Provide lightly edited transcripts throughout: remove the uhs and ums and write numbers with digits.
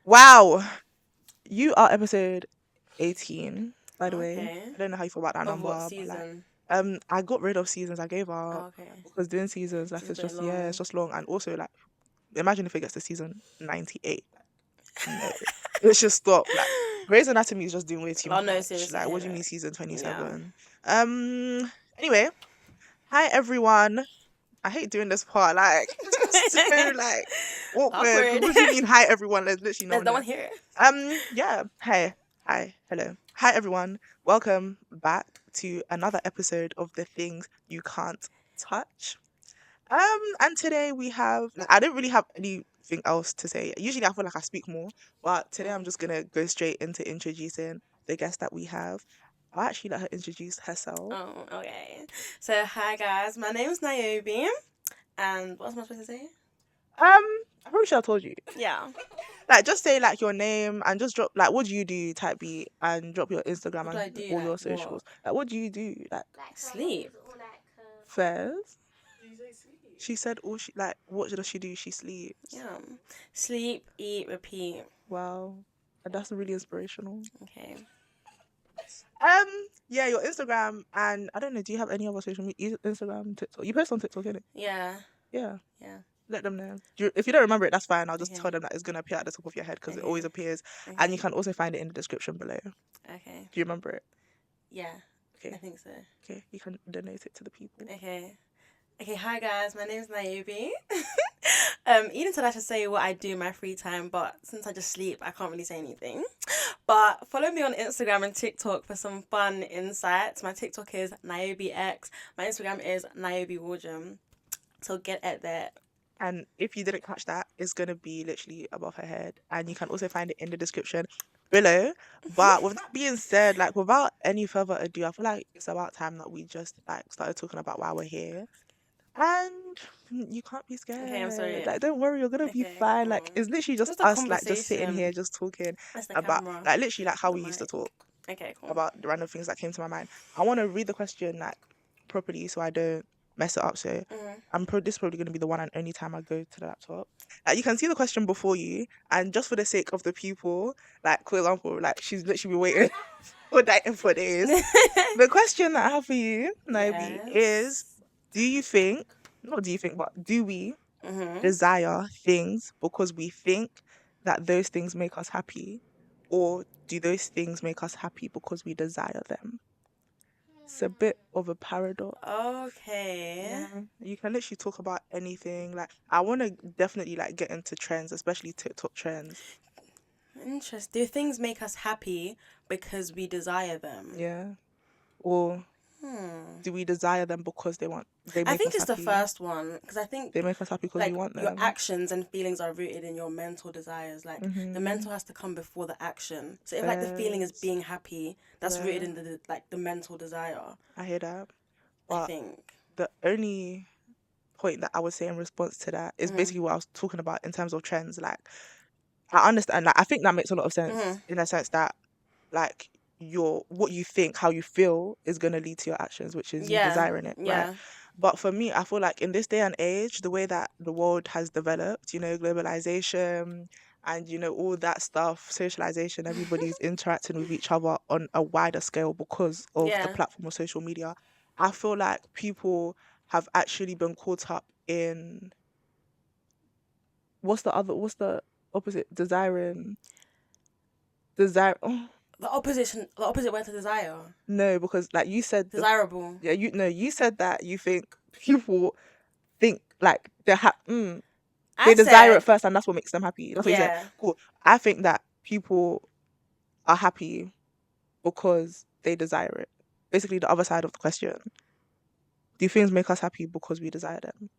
Wow, you are episode 18, by the way. Okay. I don't know how you feel about that Of number, what but like, season? I got rid of seasons. I gave Oh, up okay. because doing seasons, like, Seems it's a bit just yeah, it's long. just long. And also, like, imagine if it gets to season 98. No, let's just stop. Like, Grey's Anatomy is just doing way too Oh no, much. seriously, I Like, what hear do you mean it. season Yeah. 27? Anyway, hi everyone. I hate doing this part. Like, it's just so like awkward. Awkward. What do you mean, hi everyone? There's literally no There's one no one here. here. Yeah. Hey. Hi. Hello. Hi everyone. Welcome back to another episode of The Things You Can't Touch. And today we have like, I don't really have anything else to say. Usually I feel like I speak more, but today I'm just gonna go straight into introducing the guest that we have. I'll actually let her introduce herself. Oh, okay. So hi guys, my name is Niobe, and what was I supposed to say? I'm pretty sure I told you. Yeah. Like, just say like your name and just drop like what do you do? Type B and drop your Instagram What do I and do? all Like your what? socials. Like, what do you do? Like, Sleep. fairs. She said all she like. What does she do? She sleeps. Yeah. Sleep, eat, repeat. Wow, and that's really inspirational. Okay. Yeah, your Instagram and I don't know. Do you have any other social media? Instagram, TikTok. You post on TikTok, innit? Yeah. Yeah. Yeah. Let them know. If you don't remember it, that's fine. I'll just Okay. tell them that it's gonna appear at the top of your head because it Okay. always appears, Okay. and you can also find it in the description below. Okay. Do you remember it? Yeah. I Okay. think so. Okay. You can donate it to the people. Okay. Okay, hi guys, my name's Niobe. Eden said I should say what I do in my free time, but since I just sleep, I can't really say anything. But follow me on Instagram and TikTok for some fun insights. My TikTok is NiobeX. My Instagram is Niobe Wardrum. So get at that. And if you didn't catch that, it's gonna be literally above her head, and you can also find it in the description below. But with that being said, like without any further ado, I feel like it's about time that we just like started talking about why we're here. And you can't be scared. Okay, I'm sorry. Like, don't worry, you're gonna be Okay, fine. come Like, on. it's literally just Just a us, like, just sitting conversation. here, just talking That's the about, camera. like, literally, like how The we used to mic. talk Okay, cool. about the random things that came to my mind. I want to read the question like properly so I don't mess it up. So this is probably gonna be the one and only time I go to the laptop. Like, you can see the question before you, and just for the sake of the people, like for example, like she's literally been waiting for days. The question that I have for you, Naibi, is: do you think? Not do you think, but do we desire things because we think that those things make us happy, or do those things make us happy because we desire them? It's a bit of a paradox. Okay. Yeah, you can literally talk about anything. Like, I want to definitely like get into trends, especially TikTok trends. Interesting. Do things make us happy because we desire them? Yeah, or do we desire them because they I make think us it's happy? the first one because I think They make us happy because we like want your them. actions and feelings are rooted in your mental desires. Like the mental has to come before the action. So if like the feeling is being happy, that's rooted in the mental desire. I hear that, I but think the only point that I would say in response to that is basically what I was talking about in terms of trends. Like, I understand, like, I think that makes a lot of sense in the sense that, like, what you think, how you feel is going to lead to your actions, which is you desiring it, right? But for me, I feel like in this day and age, the way that the world has developed, globalization and, all that stuff, socialization, everybody's interacting with each other on a wider scale because of the platform of social media. I feel like people have actually been caught up in what's the opposite? Desire. Oh, the opposite way to desire. no, because like you said, Desirable. You said that you think people think like they I desire said, it first, and that's what makes them happy. That's what you said. Cool. I think that people are happy because they desire it. Basically, the other side of the question: do things make us happy because we desire them?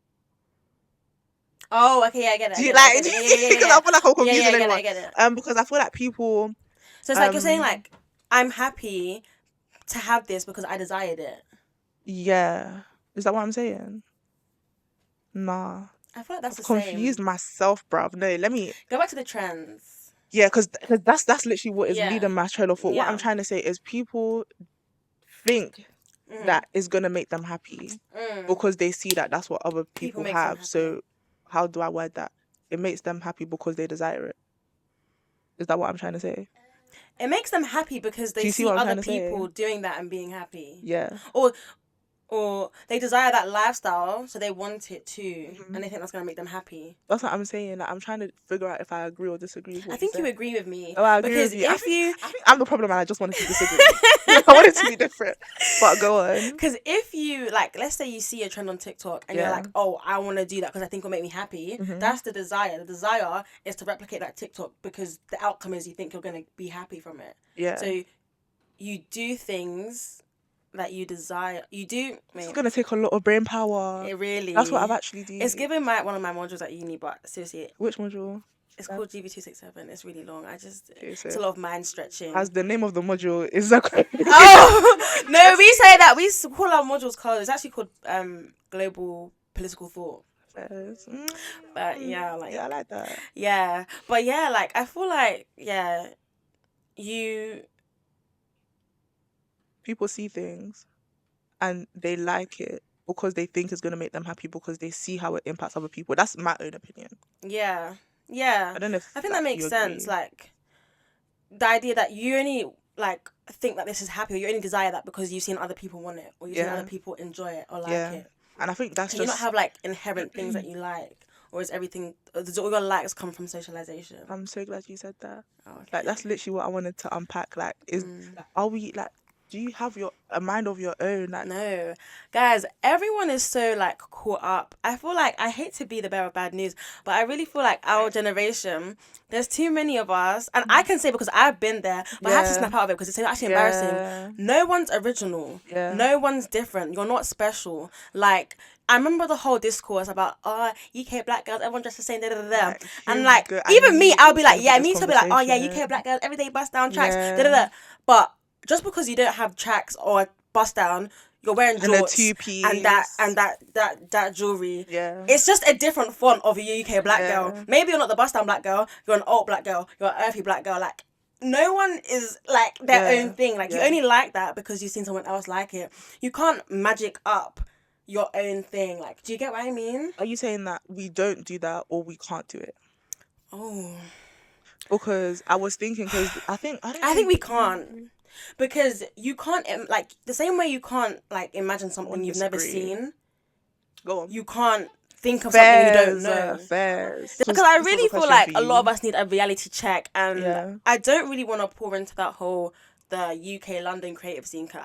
Oh, okay, yeah, I get it. Do you like? Because I feel like I'm confusing anyone. I get it. Because I feel like people. So it's like you're saying like I'm happy to have this because I desired it. Yeah, is that what I'm saying? Nah. I feel like that's I've the confused same. myself, bruv. No, let me Go back to the trends. Yeah, because that's literally what is leading my trail of thought. What I'm Yeah. trying to say is people think that is gonna make them happy because they see that that's what other people makes them have. happy. So how do I word that? It makes them happy because they desire it. Is that what I'm trying to say? It makes them happy because Do they you see see what I'm other trying to say? people doing that and being happy. Yeah. Or they desire that lifestyle, so they want it too, Mhm. and they think that's gonna make them happy. That's what I'm saying. Like, I'm trying to figure out if I agree or disagree with I what you think you said. agree with me. Oh, I agree because with you. if you, I think I'm the problem and I just wanted to disagree. I want it to be different. But go on. because if you like, let's say you see a trend on TikTok and you're Yeah. like, oh, I want to do that because I think it'll make me happy. Mhm. That's the desire. The desire is to replicate that TikTok because the outcome is you think you're gonna be happy from it. Yeah. So you do things that you desire. You do. It's Mate, gonna take a lot of brain power. it really. That's what I've actually done. It's given one of my modules at uni, but seriously, Which module? it's called GB267. It's really long. Okay, It's so a lot of mind stretching. as the name of the module is a Oh no, we say that we call our modules called. It's actually called Global Political Thought. But yeah, like yeah, I like that. yeah, but yeah, like I feel like People see things and they like it because they think it's gonna make them happy because they see how it impacts other people. That's my own opinion. yeah. I don't know if I think that makes you sense. agree. Like the idea that you only like think that this is happy, or you only desire that because you've seen other people want it, or you've seen Yeah. other people enjoy it or like Yeah. it. And I think that's Can you not just have like inherent things that you like, or is everything? Does all your likes come from socialization? I'm so glad you said that. Oh, okay. Like that's literally what I wanted to unpack. Like, are we like? Do you have a mind of your own? Like, No, guys, everyone is so like caught up. I feel like I hate to be the bearer of bad news, but I really feel like our generation, there's too many of us, and I can say because I've been there, but I have to Yeah. snap out of it because it's actually Yeah. embarrassing. No one's original. Yeah. No one's different. You're not special. Like I remember the whole discourse about UK black girls, everyone dressed the same, da da da da. Like, And here like we go. I even me, knew I'll it be was like, gonna yeah, be me this too, be like, oh yeah, conversation. UK black girls, everyday bust down tracks, Yeah. da da da. But just because you don't have tracks or bust down, you're wearing And a jorts two-piece. and that jewelry. Yeah. It's just a different font of a UK black girl. Yeah. Maybe you're not the bust down black girl. You're an alt black girl. You're an earthy black girl. Like no one is like their Yeah. own thing. Like you Yeah. only like that because you've seen someone else like it. You can't magic up your own thing. Like, do you get what I mean? Are you saying that we don't do that or we can't do it? Oh, Because I was thinking, because I think we can't. Because you can't, like, the same way you can't, like, imagine something you've never disagree. seen, Go on. you can't think of something you don't know. Fairs. Because I really feel like a lot of us need a reality check, and Yeah. I don't really want to pour into that whole, the UK London creative scene, because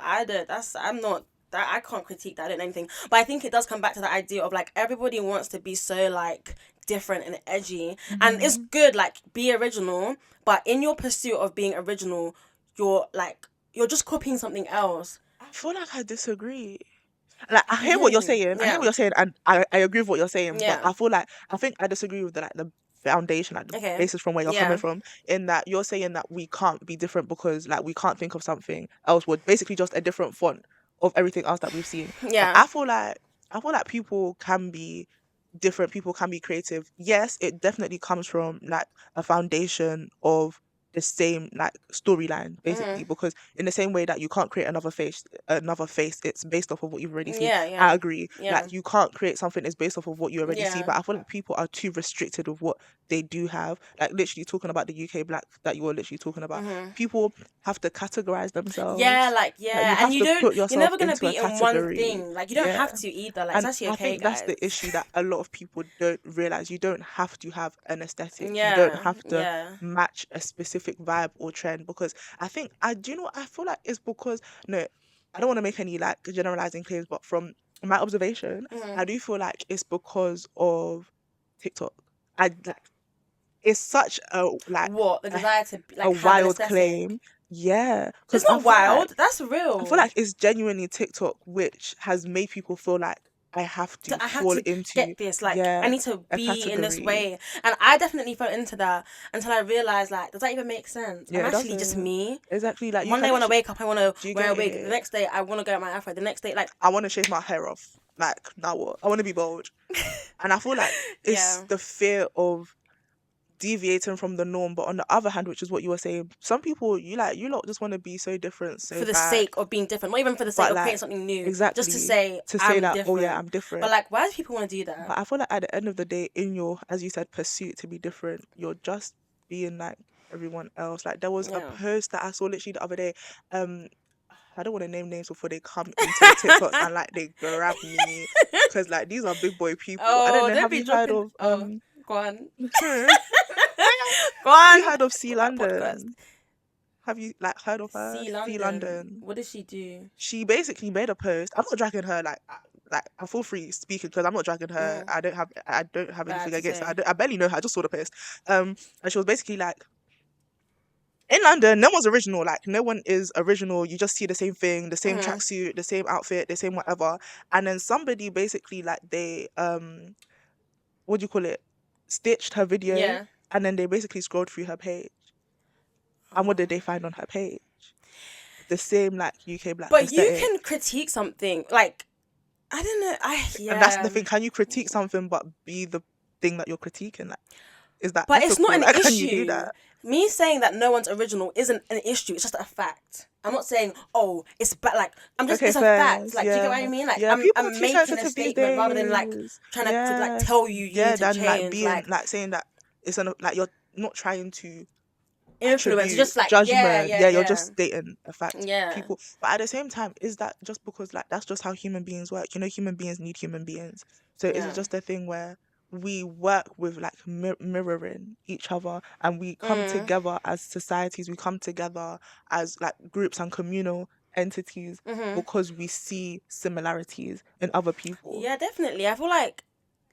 I can't critique that, I don't know anything. But I think it does come back to the idea of, like, everybody wants to be so, like, different and edgy. And it's good, like, be original, but in your pursuit of being original, you're just copying something else. I feel like I disagree. Like, I hear what you're saying. I Yeah. hear what you're saying, and I agree with what you're saying. Yeah. But I think I disagree with the foundation, like the Okay. basis from where you're Yeah. coming from. In that you're saying that we can't be different because like we can't think of something else. Would basically just a different font of everything else that we've seen. Yeah. And I feel like people can be different. People can be creative. Yes, it definitely comes from like a foundation of the same like storyline basically, because in the same way that you can't create another face, it's based off of what you've already seen. Yeah. I agree. Yeah. Like you can't create something that's based off of what you already see, Yeah. but I feel like people are too restricted with what they do have. Like literally talking about the UK black that you were literally talking about. People have to categorize themselves. Yeah, you and have you to put don't. yourself You're never gonna into a be in one category. thing. Like you don't Yeah. have to either. Like And it's actually I okay, think that's the guys. issue that a lot of people don't realize. You don't have to have an aesthetic. Yeah. You don't have to Yeah. match a specific vibe or trend, because I think I feel like it's because no, I don't want to make any like generalizing claims, but from my observation, I do feel like it's because of TikTok. It's such a like What the desire to like a have an wild aesthetic. claim. Yeah, It's not wild. That's real. I feel like it's genuinely TikTok which has made people feel like I have to I have fall to into get this. Like yeah, I need to a be in this category. way, and I definitely fell into that until I realized like, does that even make sense? Yeah, I'm it actually just doesn't. me. Exactly, like you One can day when I actually- wake up, I want to Do you wear a get wig. it? The next day, I want to go at my afro. The next day, like I want to shave my hair off. Like now what? I want to be bold, and I feel like it's Yeah. the fear of deviating from the norm. But on the other hand, which is what you were saying, some people you lot just want to be so different, so for the bad. sake of being different, not even for the sake But, of like, creating something new. exactly Just to say that different. oh yeah, I'm different. But like, why do people want to do that? But I feel like at the end of the day, in your, as you said, pursuit to be different, you're just being like everyone else. Like there was a post that I saw literally the other day. I don't want to name names before they come into the TikToks and like they grab me, because like these are big boy people. I don't know. don't Have be you heard dropping. of Go on. Go Have you on. heard of C Got my podcast. London? Have you like heard of her? C C London. London. What did she do? She basically made a post. I'm not dragging her like I feel free speaking because I'm not dragging her. I don't have Bad anything to against her. say. I barely know her. I just saw the post. And she was basically like, in London, no one's original. Like no one is original. You just see the same thing, the same tracksuit, the same outfit, the same whatever. And then somebody basically like they what do you call it? Stitched her video. Yeah. And then they basically scrolled through her page. And what did they find on her page? The same like UK black But aesthetic. you can critique something. Like, I don't know. And that's the thing. Can you critique something but be the thing that you're critiquing? Like, is that But ethical? it's not an Like, issue. Can you do that? Me saying that no one's original isn't an issue. It's just a fact. I'm not saying, oh, it's bad. Like, I'm just, it's a fact. Like, do you get what I mean? Like, I'm making a statement rather than like trying to like tell you need to than change. like being like saying that it's like you're not trying to influence, just like judgment. You're just stating a fact. Yeah. People, but at the same time, is that just because like that's just how human beings work? You know, human beings need human beings. So is it just a thing where we work with like mirroring each other, and we come together as societies, we come together as like groups and communal entities because we see similarities in other people? Yeah, definitely. I feel like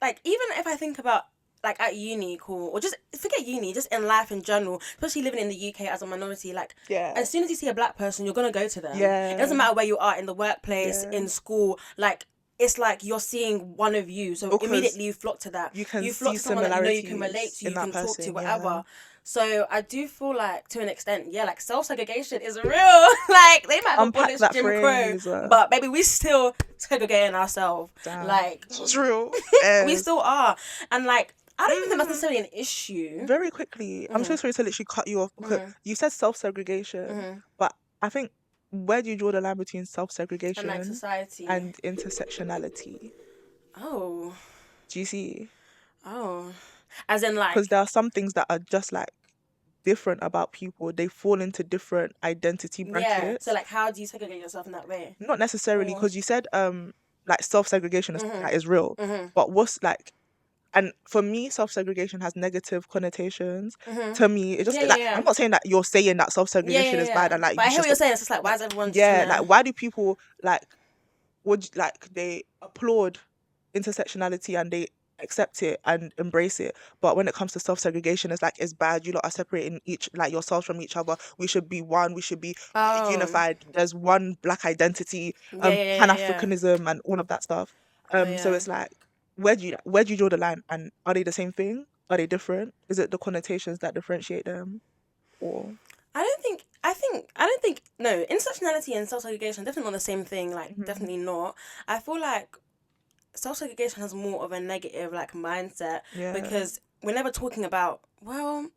even if I think about like at uni, or just forget uni, just in life in general, especially living in the UK as a minority, like as soon as you see a black person, you're gonna go to them. It doesn't matter where you are, in the workplace, in school, like it's like you're seeing one of you, so because immediately you flock to that. You flock to someone that you know you can relate to, you can talk to, whatever. So I do feel like, to an extent, like self-segregation is real. Like they might have abolished Jim Crow, but maybe we still segregating ourselves. Damn. Like it's real. We still are, and like I don't even think that's necessarily an issue. Very quickly, I'm so sorry to literally cut you off because you said self-segregation, but I think, where do you draw the line between self-segregation and like society and intersectionality? Oh. Do you see? Oh. As in like... Because there are some things that are just like different about people. They fall into different identity brackets. Yeah, so like how do you segregate yourself in that way? Not necessarily, because you said like self-segregation is real. But what's like... And for me, self-segregation has negative connotations. To me, it just I'm not saying that you're saying that self-segregation is bad, and like. But I hear what you're saying. It's just like, why is everyone? Like why do people they applaud intersectionality and they accept it and embrace it, but when it comes to self-segregation, it's like it's bad. You lot are separating yourselves from each other. We should be one. We should be unified. There's one black identity, Pan-Africanism, and all of that stuff. So it's like, where do you draw the line, and are they the same thing? Are they different? Is it the connotations that differentiate them, or? I don't think no, intersectionality and self-segregation are definitely not the same thing. Like definitely not. I feel like self-segregation has more of a negative like mindset because we're never talking about, well,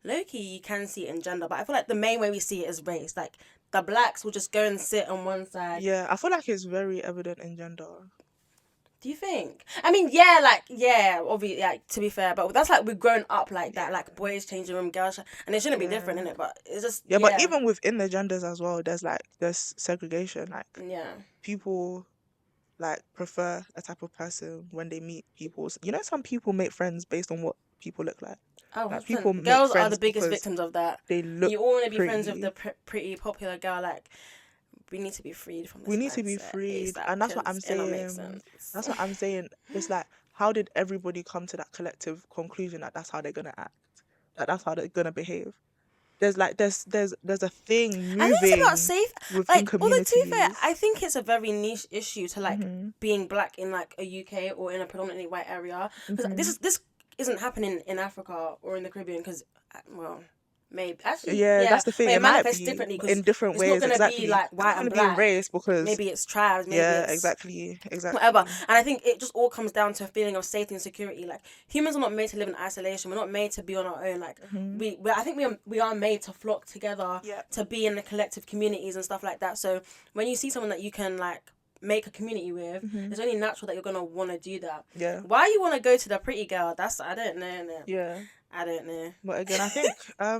low-key you can see it in gender, but I feel like the main way we see it is race. Like the blacks will just go and sit on one side. Yeah, I feel like it's very evident in gender. Do you think? I mean, obviously, like, to be fair, but that's like we've grown up like that, like boys changing room, girls, and it shouldn't be different, innit? But it's just but even within the genders as well, there's segregation. Like people like prefer a type of person when they meet people. You know, some people make friends based on what people look like. Oh, like people girls are the biggest victims of that. They look. You all want to be friends with the pretty popular girl, like. We need to be freed from this. We need to be freed, and that's what I'm saying. That's what I'm saying. It's like, how did everybody come to that collective conclusion that that's how they're gonna act, that that's how they're gonna behave? There's a thing moving. I think it's about safe. Like, although to be fair, I think it's a very niche issue to like being black in like a UK or in a predominantly white area, because this isn't happening in Africa or in the Caribbean, because maybe actually that's the thing. It might be differently in different ways. It's not going to be like white and black. Be race, because maybe it's tribes. Maybe it's exactly. Whatever. And I think it just all comes down to a feeling of safety and security. Like humans are not made to live in isolation. We're not made to be on our own. Like I think we are made to flock together, to be in the collective communities and stuff like that. So when you see someone that you can like make a community with, it's only natural that you're gonna want to do that. Why you want to go to the pretty girl? I don't know. I don't know. But again, I think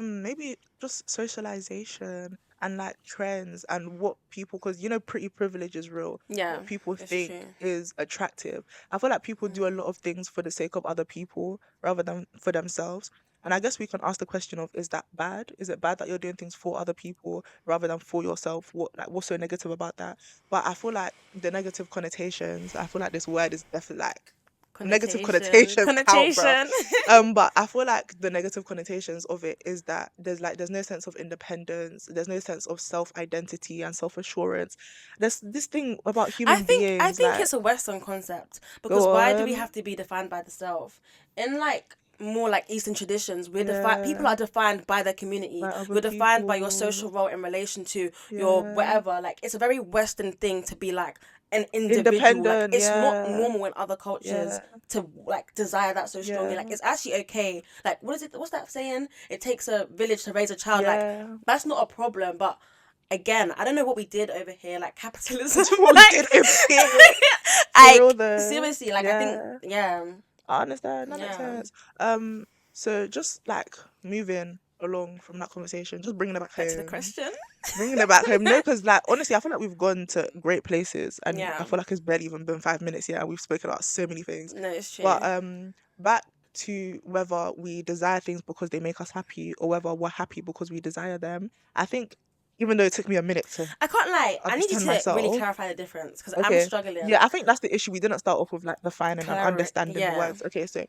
maybe just socialization and like trends and what people, because pretty privilege is real. Yeah, What people it's think true. is attractive. I feel like people do a lot of things for the sake of other people rather than for themselves. And I guess we can ask the question of, is that bad? Is it bad that you're doing things for other people rather than for yourself? What's so negative about that? But I feel like the negative connotations, I feel like this word is definitely like negative Connotation. connotations count, bro. Connotation. But I feel like the negative connotations of it is that there's no sense of independence, there's no sense of self-identity and self-assurance. There's this thing about I human think I beings, think like, it's a Western concept because go why do we on. have to be defined by the self? In like more like Eastern traditions, people Yeah, are defined by their community. by other You're defined by your social people. role in relation to your Yeah, whatever. Like it's a very Western thing to be like an individual. Like independent. it's not Yeah, normal in other cultures yeah, to like desire that so strongly. Like yeah, it's actually okay. Like what is it? What's that saying? It takes a village to raise a child. Like yeah. that's not a problem, but again, I don't know what we did over here, like capitalism. That's what we like, did over here. For real like though. seriously, like I think, Yeah. yeah, I understand. That makes yeah. sense. So just like moving along from that conversation, just bringing it back Back to the home. question. Bringing it back home. No, because like honestly, I feel like we've gone to great places, and I Yeah, feel like it's barely even been 5 minutes yet, and we've spoken about so many things. no, it's But true. back to whether we desire things because they make us happy, or whether we're happy because we desire them. I think even though it took me a minute to I can't lie. I need you understand to really myself. clarify the difference because I'm Okay. struggling. Yeah, I think that's the issue. We didn't start off with like defining and understanding the Yeah. words. Okay, so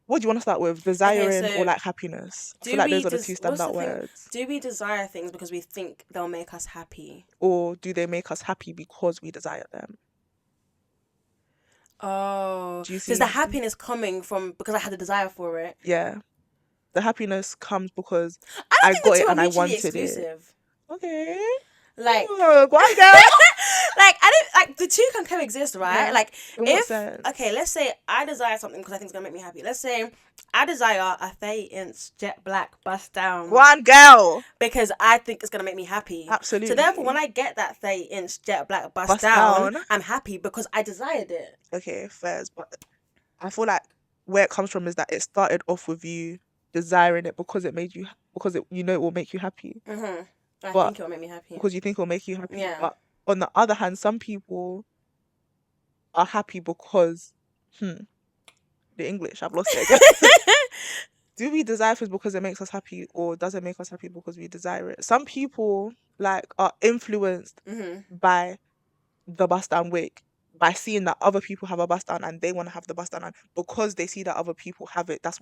what do you want to start with? Okay, Desiring or so like happiness? I feel do like we those are the two what's the standout thing? words. Do we desire things because we think they'll make us happy? Or do they make us happy because we desire them? Oh, Do you so is the see? happiness coming from because I had a desire for it? Yeah. The happiness comes because I don't I think the got it two are and I mutually wanted it. exclusive. Okay. Like, Oh, go on, girl. like I don't like the two can coexist, right? Yeah. Like In what if sense? okay, let's say I desire something because I think it's gonna make me happy. Let's say I desire a 30-inch jet black bust down Go on, girl. because I think it's gonna make me happy. Absolutely. So therefore, when I get that 30-inch jet black bust Bust down, down. I'm happy because I desired it. Okay, fairs. But I feel like where it comes from is that it started off with you desiring it because it made you, because it will make you happy. I But think it'll make me happy. because you think it'll make you happy. Yeah. But on the other hand, some people are happy because, the English, I've lost it again. Do we desire things because it makes us happy, or does it make us happy because we desire it? Some people like are influenced by the bust down wig, by seeing that other people have a bust down and they want to have the bust down, and because they see that other people have it, that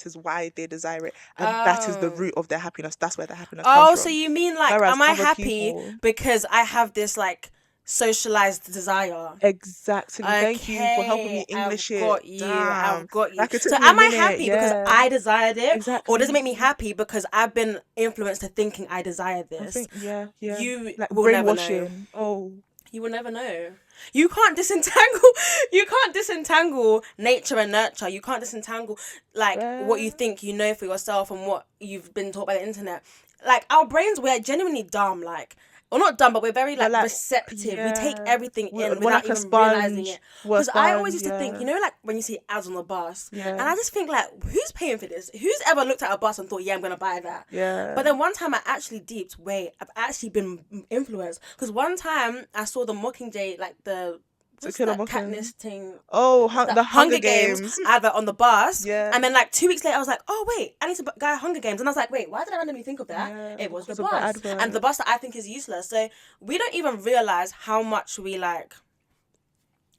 is why they desire it, and that is the Oh. root of their happiness. That's where their happiness comes from. So you mean like, Whereas am I other happy people- because I have this like socialized desire? Exactly. Thank you for helping me Okay, English I've it. got you. Damn. I've got you. Like, it took So me a am I minute, happy because yeah. I desired it, Exactly. or does it make me happy because I've been influenced to thinking I desire I this? think, yeah. You like will never know. brainwashing. Oh, You will never know. You can't disentangle. You can't disentangle nature and nurture. You can't disentangle like what you think you know for yourself and what you've been taught by the internet. Like our brains, we're genuinely dumb. Like, or not dumb, but we're very like receptive. We take everything in we're without like a even realizing sponge. it. We're a Because I always used sponge, to think, yeah. you know, like when you see ads on the bus, Yeah. and I just think like, who's paying for this? Who's ever looked at a bus and thought, yeah, I'm gonna buy that? Yeah. But then one time I actually deeped, wait, I've actually been influenced. Because one time I saw the Mockingjay, like the what's Kill a that Mockingjay. Katniss thing? Oh, The Hunger Games. advert on the bus. Yeah. And then like 2 weeks later, I was like, oh wait, I need to buy Hunger Games. And I was like, wait, why did I randomly think of that? Yeah, It was the because of the bus. advert. And the bus that I think is useless. So we don't even realize how much we like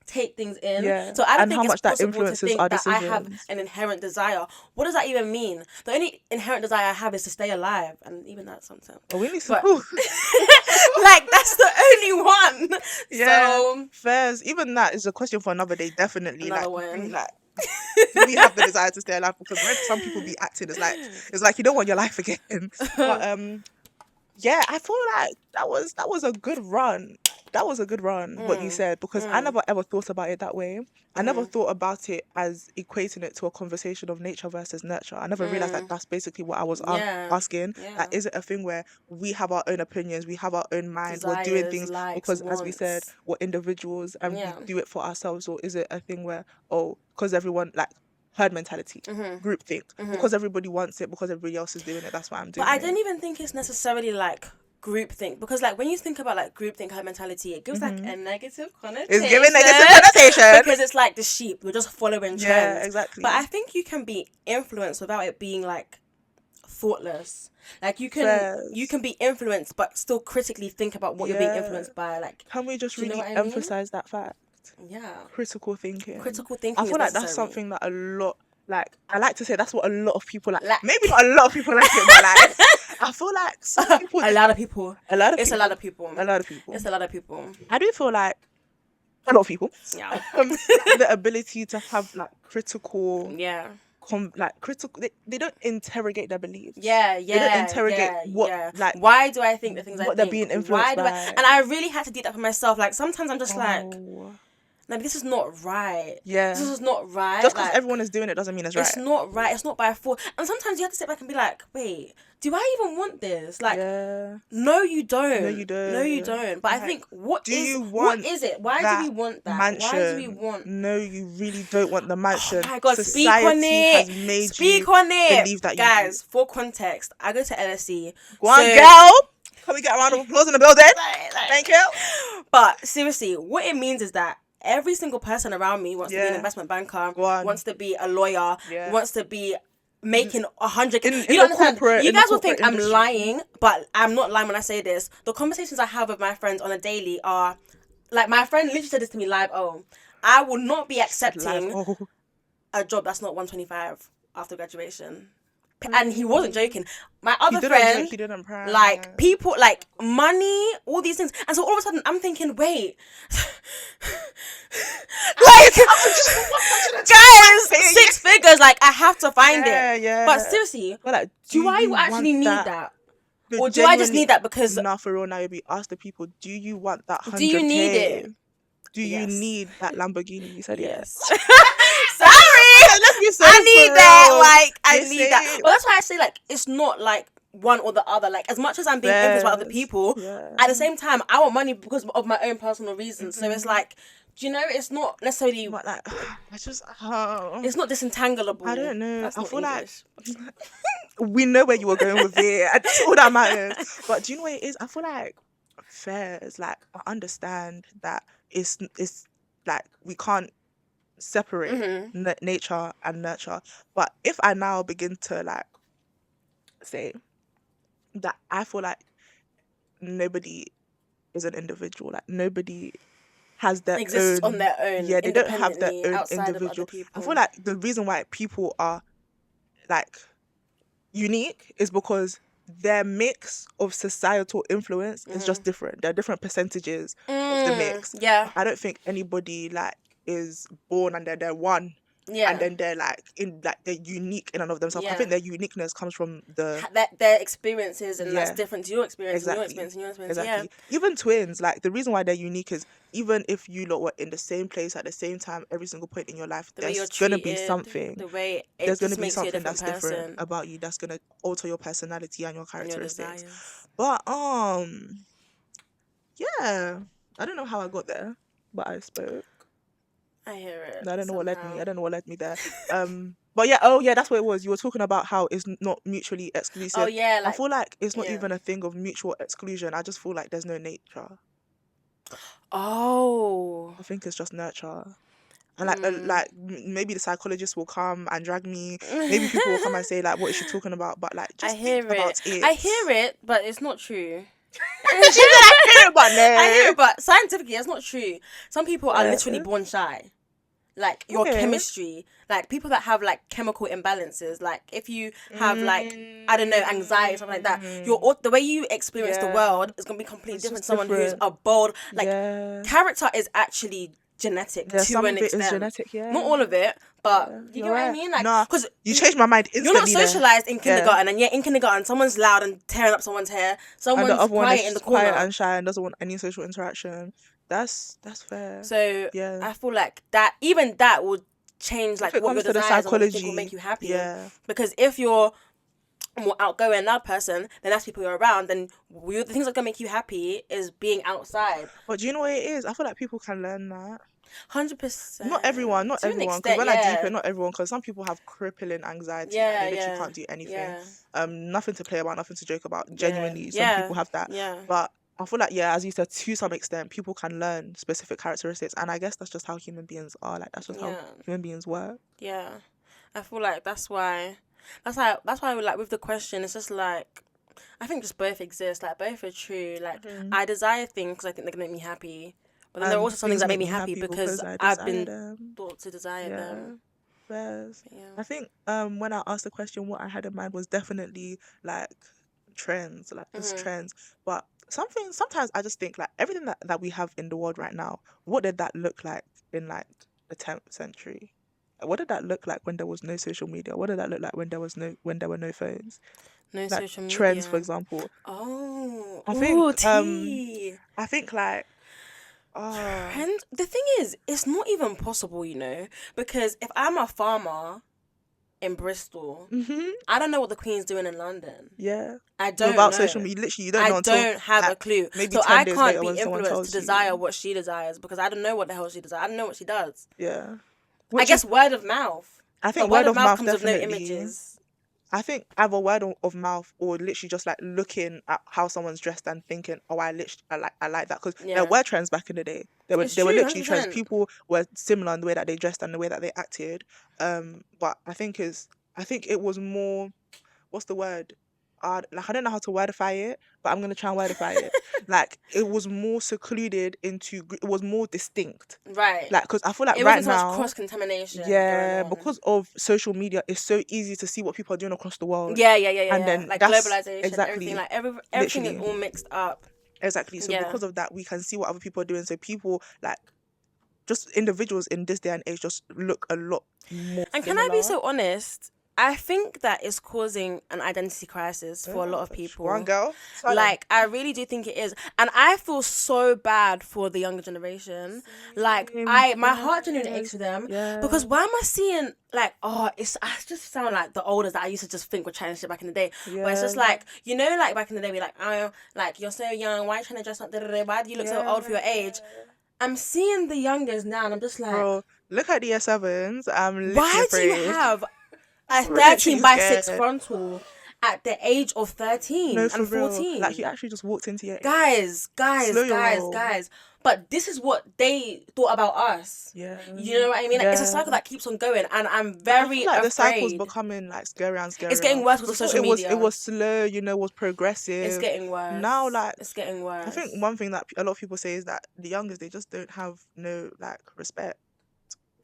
take things in. Yeah. So I don't And think how it's much that possible to influences think our that I have decisions. an inherent desire. What does that even mean? The only inherent desire I have is to stay alive, and even that sometimes. Oh, we need to. But like that's the only one. Yeah. So Fairs. Even that is a question for another day. Definitely. Another like, one. like do we have the desire to stay alive? Because when some people be acting, it's like you don't want your life again. But yeah, I feel like that was a good run. That was a good run, what you said, because I never ever thought about it that way. I never thought about it as equating it to a conversation of nature versus nurture. I never realized that that's basically what I was asking. Yeah. Like, is it a thing where we have our own opinions, we have our own mind, we're doing Desires, things likes, because, as we said, wants. we're individuals and Yeah. we do it for ourselves, or is it a thing where, because everyone, like, herd mentality, group think. Because everybody wants it, because everybody else is doing it, that's why I'm doing But I it. don't even think it's necessarily like groupthink, because like when you think about like groupthink herd mentality, it gives like a negative connotation. It's giving negative connotation because it's like the sheep, we're just following trends. Yeah, exactly. But I think you can be influenced without it being like thoughtless. Like you can be influenced but still critically think about what you're being influenced by. Like, can we just do you know really what I mean? emphasize that fact? Yeah. Critical thinking. Critical thinking. I feel is like necessary. that's something that a lot, like, I like to say that's what a lot of people like. Maybe not a lot of people like it, but like I feel like some people a lot of people. A lot of It's people. a lot of people. A lot of people. It's a lot of people. I do feel like a lot of people. Yeah. The ability to have like critical. Yeah. Critical. They don't interrogate their beliefs. Yeah. They don't interrogate like. Why do I think the things I think? What they're being influenced by. And I really had to do that for myself. Like sometimes I'm just like this is not right. Yeah. This is not right. Just because everyone is doing it doesn't mean it's right. It's not right. It's not by force. And sometimes you have to sit back and be like, wait, do I even want this? Like, no, you don't. No, you don't. No, you don't. But I think, what is it? Why do we want that? Mansion? Why do we want... No, you really don't want the mansion. Oh my God, Society speak on it. Has made speak you on it. Believe that Guys, for context, I go to LSE. Go on, girl. Can we get a round of applause in the building? Thank you. But seriously, what it means is that every single person around me wants to be an investment banker, wants to be a lawyer, wants to be making 100. You don't understand. You guys will think I'm lying, but I'm not lying when I say this. The conversations I have with my friends on a daily are like, my friend literally said this to me live. Oh, I will not be accepting a job that's not 125 after graduation. And he wasn't joking. My other friend, he didn't pry. Like people, like money, all these things, and so all of a sudden I'm thinking, wait, like guys, 6 figures, like I have to find it. Yeah. But seriously, do I actually need that? Or do I just need that because... Now for real, now we ask the people, do you want that 100K? Do you need it? Do you need that Lamborghini? You said yes. Sorry, I need that. Like, I need that. But that's why I say, like, it's not like one or the other. Like, as much as I'm being influenced by other people, at the same time, I want money because of my own personal reasons. So it's like, do you know, it's not necessarily... But like, I just... It's not disentangleable. I don't know. That's I feel English. like... we know where you were going with it. That's all that matters. But do you know what it is? I feel like fairs, like, I understand that it's like, we can't separate nature and nurture. But if I now begin to like say that I feel like nobody is an individual, like nobody has their exists on their own. Yeah, they don't have their own individual. I feel like the reason why people are like unique is because their mix of societal influence is just different. There are different percentages of the mix. Yeah. I don't think anybody like is born and they're one. Yeah. And then they're like they're unique in and of themselves. I think their uniqueness comes from their experiences, and that's different to your experience, exactly. And your experience and your experience. Exactly. Yeah. Even twins, like the reason why they're unique is even if you lot were in the same place at the same time every single point in your life, there's gonna be something. There's gonna be something that's different about you that's gonna alter your personality and your characteristics. But yeah, I don't know how I got there, but I spoke. I hear it. I don't know what led me there. But yeah, that's what it was. You were talking about how it's not mutually exclusive. Oh yeah, I feel like it's not even a thing of mutual exclusion. I just feel like there's no nature. Oh. I think it's just nurture. And like maybe the psychologist will come and drag me. Maybe people will come and say like, what is she talking about? But like, just think about it. I hear it, but it's not true. I hear it, but no. I hear it, but scientifically, it's not true. Some people are literally born shy. Like your chemistry, like people that have like chemical imbalances, like if you have like, I don't know, anxiety, something like that, the way you experience the world is gonna be completely different. Someone who's a bold, like character is actually genetic to an extent. Is genetic, not all of it, but you get what I mean? Like, because you changed my mind instantly. You're not socialized in kindergarten, and yet in kindergarten, someone's loud and tearing up someone's hair. Someone's quiet in the corner, quiet and shy, and doesn't want any social interaction. That's fair. So I feel like that even that will change like what your desires and what you think will make you happy. Yeah. Because if you're a more outgoing, loud person, then that's people you're around. Then the things that are gonna make you happy is being outside. But do you know what it is? I feel like people can learn that. 100%. Not everyone, To an because extent, when I deep yeah. it, not everyone, because some people have crippling anxiety, like Yeah, they literally yeah, can't do anything. yeah, Nothing to play about, nothing to joke about. yeah, Genuinely, some yeah, people have that, yeah, but I feel like, yeah, as you said, to some extent, people can learn specific characteristics, and I guess that's just how human beings are. Like that's just how yeah, human beings work. yeah. I feel like that's why like with the question, it's just like I think just both exist. Like both are true. Like Mhm. I desire things because I think they're gonna make me happy, but then there are And also some things things that make make me me happy happy because because I I've desire been them. taught to desire Yeah. them. Yes. But yeah. I think when I asked the question, what I had in mind was definitely like trends, like just Mhm. trends. But sometimes I just think like everything that we have in the world right now, what did that look like in like the 10th century? What did that look like when there was no social media? What did that look like when there were no phones? No Like social trends, for media. example. Oh, I ooh, think tea. I think like uh Trend. The thing is, it's not even possible, because if I'm a farmer in Bristol, mhm, I don't know what the Queen's doing in London. yeah. I don't Without social know. media, literally you don't I know until don't have like a clue. maybe So 10 I days can't later be when someone influenced to tells desire you. what she desires because I don't know what the hell she desires. I don't know what she does. Yeah. I Which is, guess word of mouth. I But think word word of of mouth mouth comes with no definitely. images. I think either word of mouth or literally just like looking at how someone's dressed and thinking, oh, I like that, because there Yeah. were trends back in the day. It's There were true, literally trends. 100%. People were similar in the way that they dressed and the way that they acted. But I think it was more, what's the word? Like I don't know how to wordify it, but I'm gonna try and wordify it. Like it was more secluded it was more distinct. Right. Like because I feel like It right wasn't so much now, cross contamination going yeah, on. because of social media, it's so easy to see what people are doing across the world, Yeah, yeah, yeah, yeah, and yeah. then Like that's globalization, everything. exactly, Like everything is literally, all mixed up. exactly. So Yeah. because of that, we can see what other people are doing. So people like just individuals in this day and age just look a lot more And can I be similar. so honest? I think that is causing an identity crisis for a lot of One people. girl, silent. Like, I really do think it is. And I feel so bad for the younger generation. Like, Same. my heart genuinely aches Yes, for them. yeah, Because why am I seeing, like, I just sound like the oldest that I used to just think were trying to shit back in the day. But it's just yeah, like, like back in the day, we're like, oh, like, you're so young. Why are you trying to dress up? Da, da, da, why do you look so old for your age? yeah. I'm seeing the youngers now and I'm just like, Bro, look at the year sevens. I'm literally why do you afraid. have a I'm 13 literally by 6 scared. frontal at the age of 13 No, for and real. Like 14? you actually just walked into your age. Guys, Slow guys, your guys, roll. guys. But this is what they thought about us. Yeah. You know what I mean? Like, it's a Yeah. cycle that keeps on going, and I'm But I feel very like the cycle's afraid. becoming like scarier and It's getting scarier. worse because of Before social it media. was slow, it was It's progressive. getting Now worse. like It's getting I think worse. one thing that a lot of people say is that the youngest, they just don't have no like respect.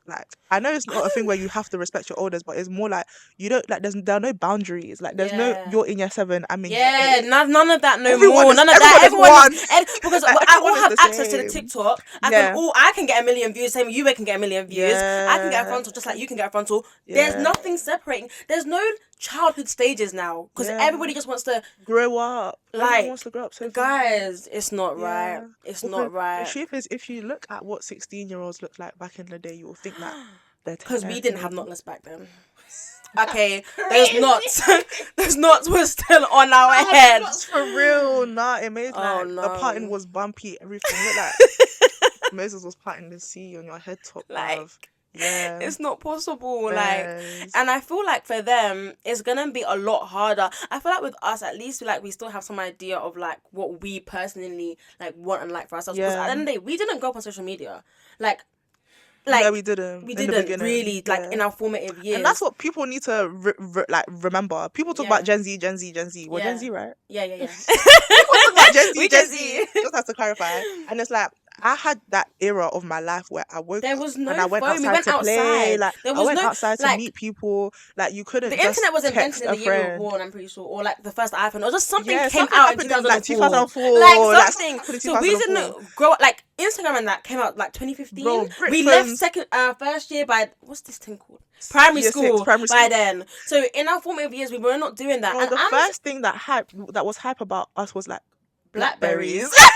Like I know it's I not a thing don't. where you have to respect your elders, but it's more like you don't like there are no boundaries. Like there's no Yeah. you're in year seven, I'm in year Yeah, eight. none of that no more. None of that. Everyone is one. Because Like I everyone all is have the access to the same. TikTok. Yeah. I can get a million views. Same you can get a million views. I can get a Yeah. frontal just like you can get a frontal. There's Yeah. nothing separating. There's no childhood stages now because Yeah. everybody just wants to Grow up. Everyone wants like. to grow up so fast. Guys, it's not right. Yeah. It's Because not the right. truth is, if you look at what 16-year-olds look like back in the day, you will think that they're Because we didn't have 10. knotless back then. Okay, those knots, those knots were still on our head. That's for real. Nah, it made Oh like the parting no. was bumpy. Everything looked like Moses was parting the sea on your head top, Like, bruv. Yeah. it's not possible. Like, Yes. and I feel like for them, it's gonna be a lot harder. I feel like with us, at least, we still have some idea of like what we personally like want and like for ourselves. Because at the end of the day, we didn't grow up on social media. Like, Yeah, we didn't we in the didn't beginning. really like Yeah. in our formative years. And that's what people need to like remember. People talk about Yeah. Gen Z, Gen Z, Gen Z. Well, Gen Yeah. Z, right? Yeah, yeah, yeah. People talk about Gen Z, We Gen Gen Z. Z. Just have to clarify. And it's like I had that era of my life where I woke There up was and I no went phone. We outside went to play. outside. Like There I was went no outside to like meet people. Like you couldn't the just internet was invented text in a the year we were friend. born, I'm pretty sure, or like the first iPhone, or just something Yeah, came something out in happened in like 2004. 2004. Like Something something. happened in So we 2004. didn't grow up like Instagram and that came out like 2015. Bro, brick We left phones. first year by what's this thing called? Primary Year six, school primary by school. then. So in our formative years, we were not doing that. Bro, And the I'm first thing that was hype about us was like Blackberries. Blackberries.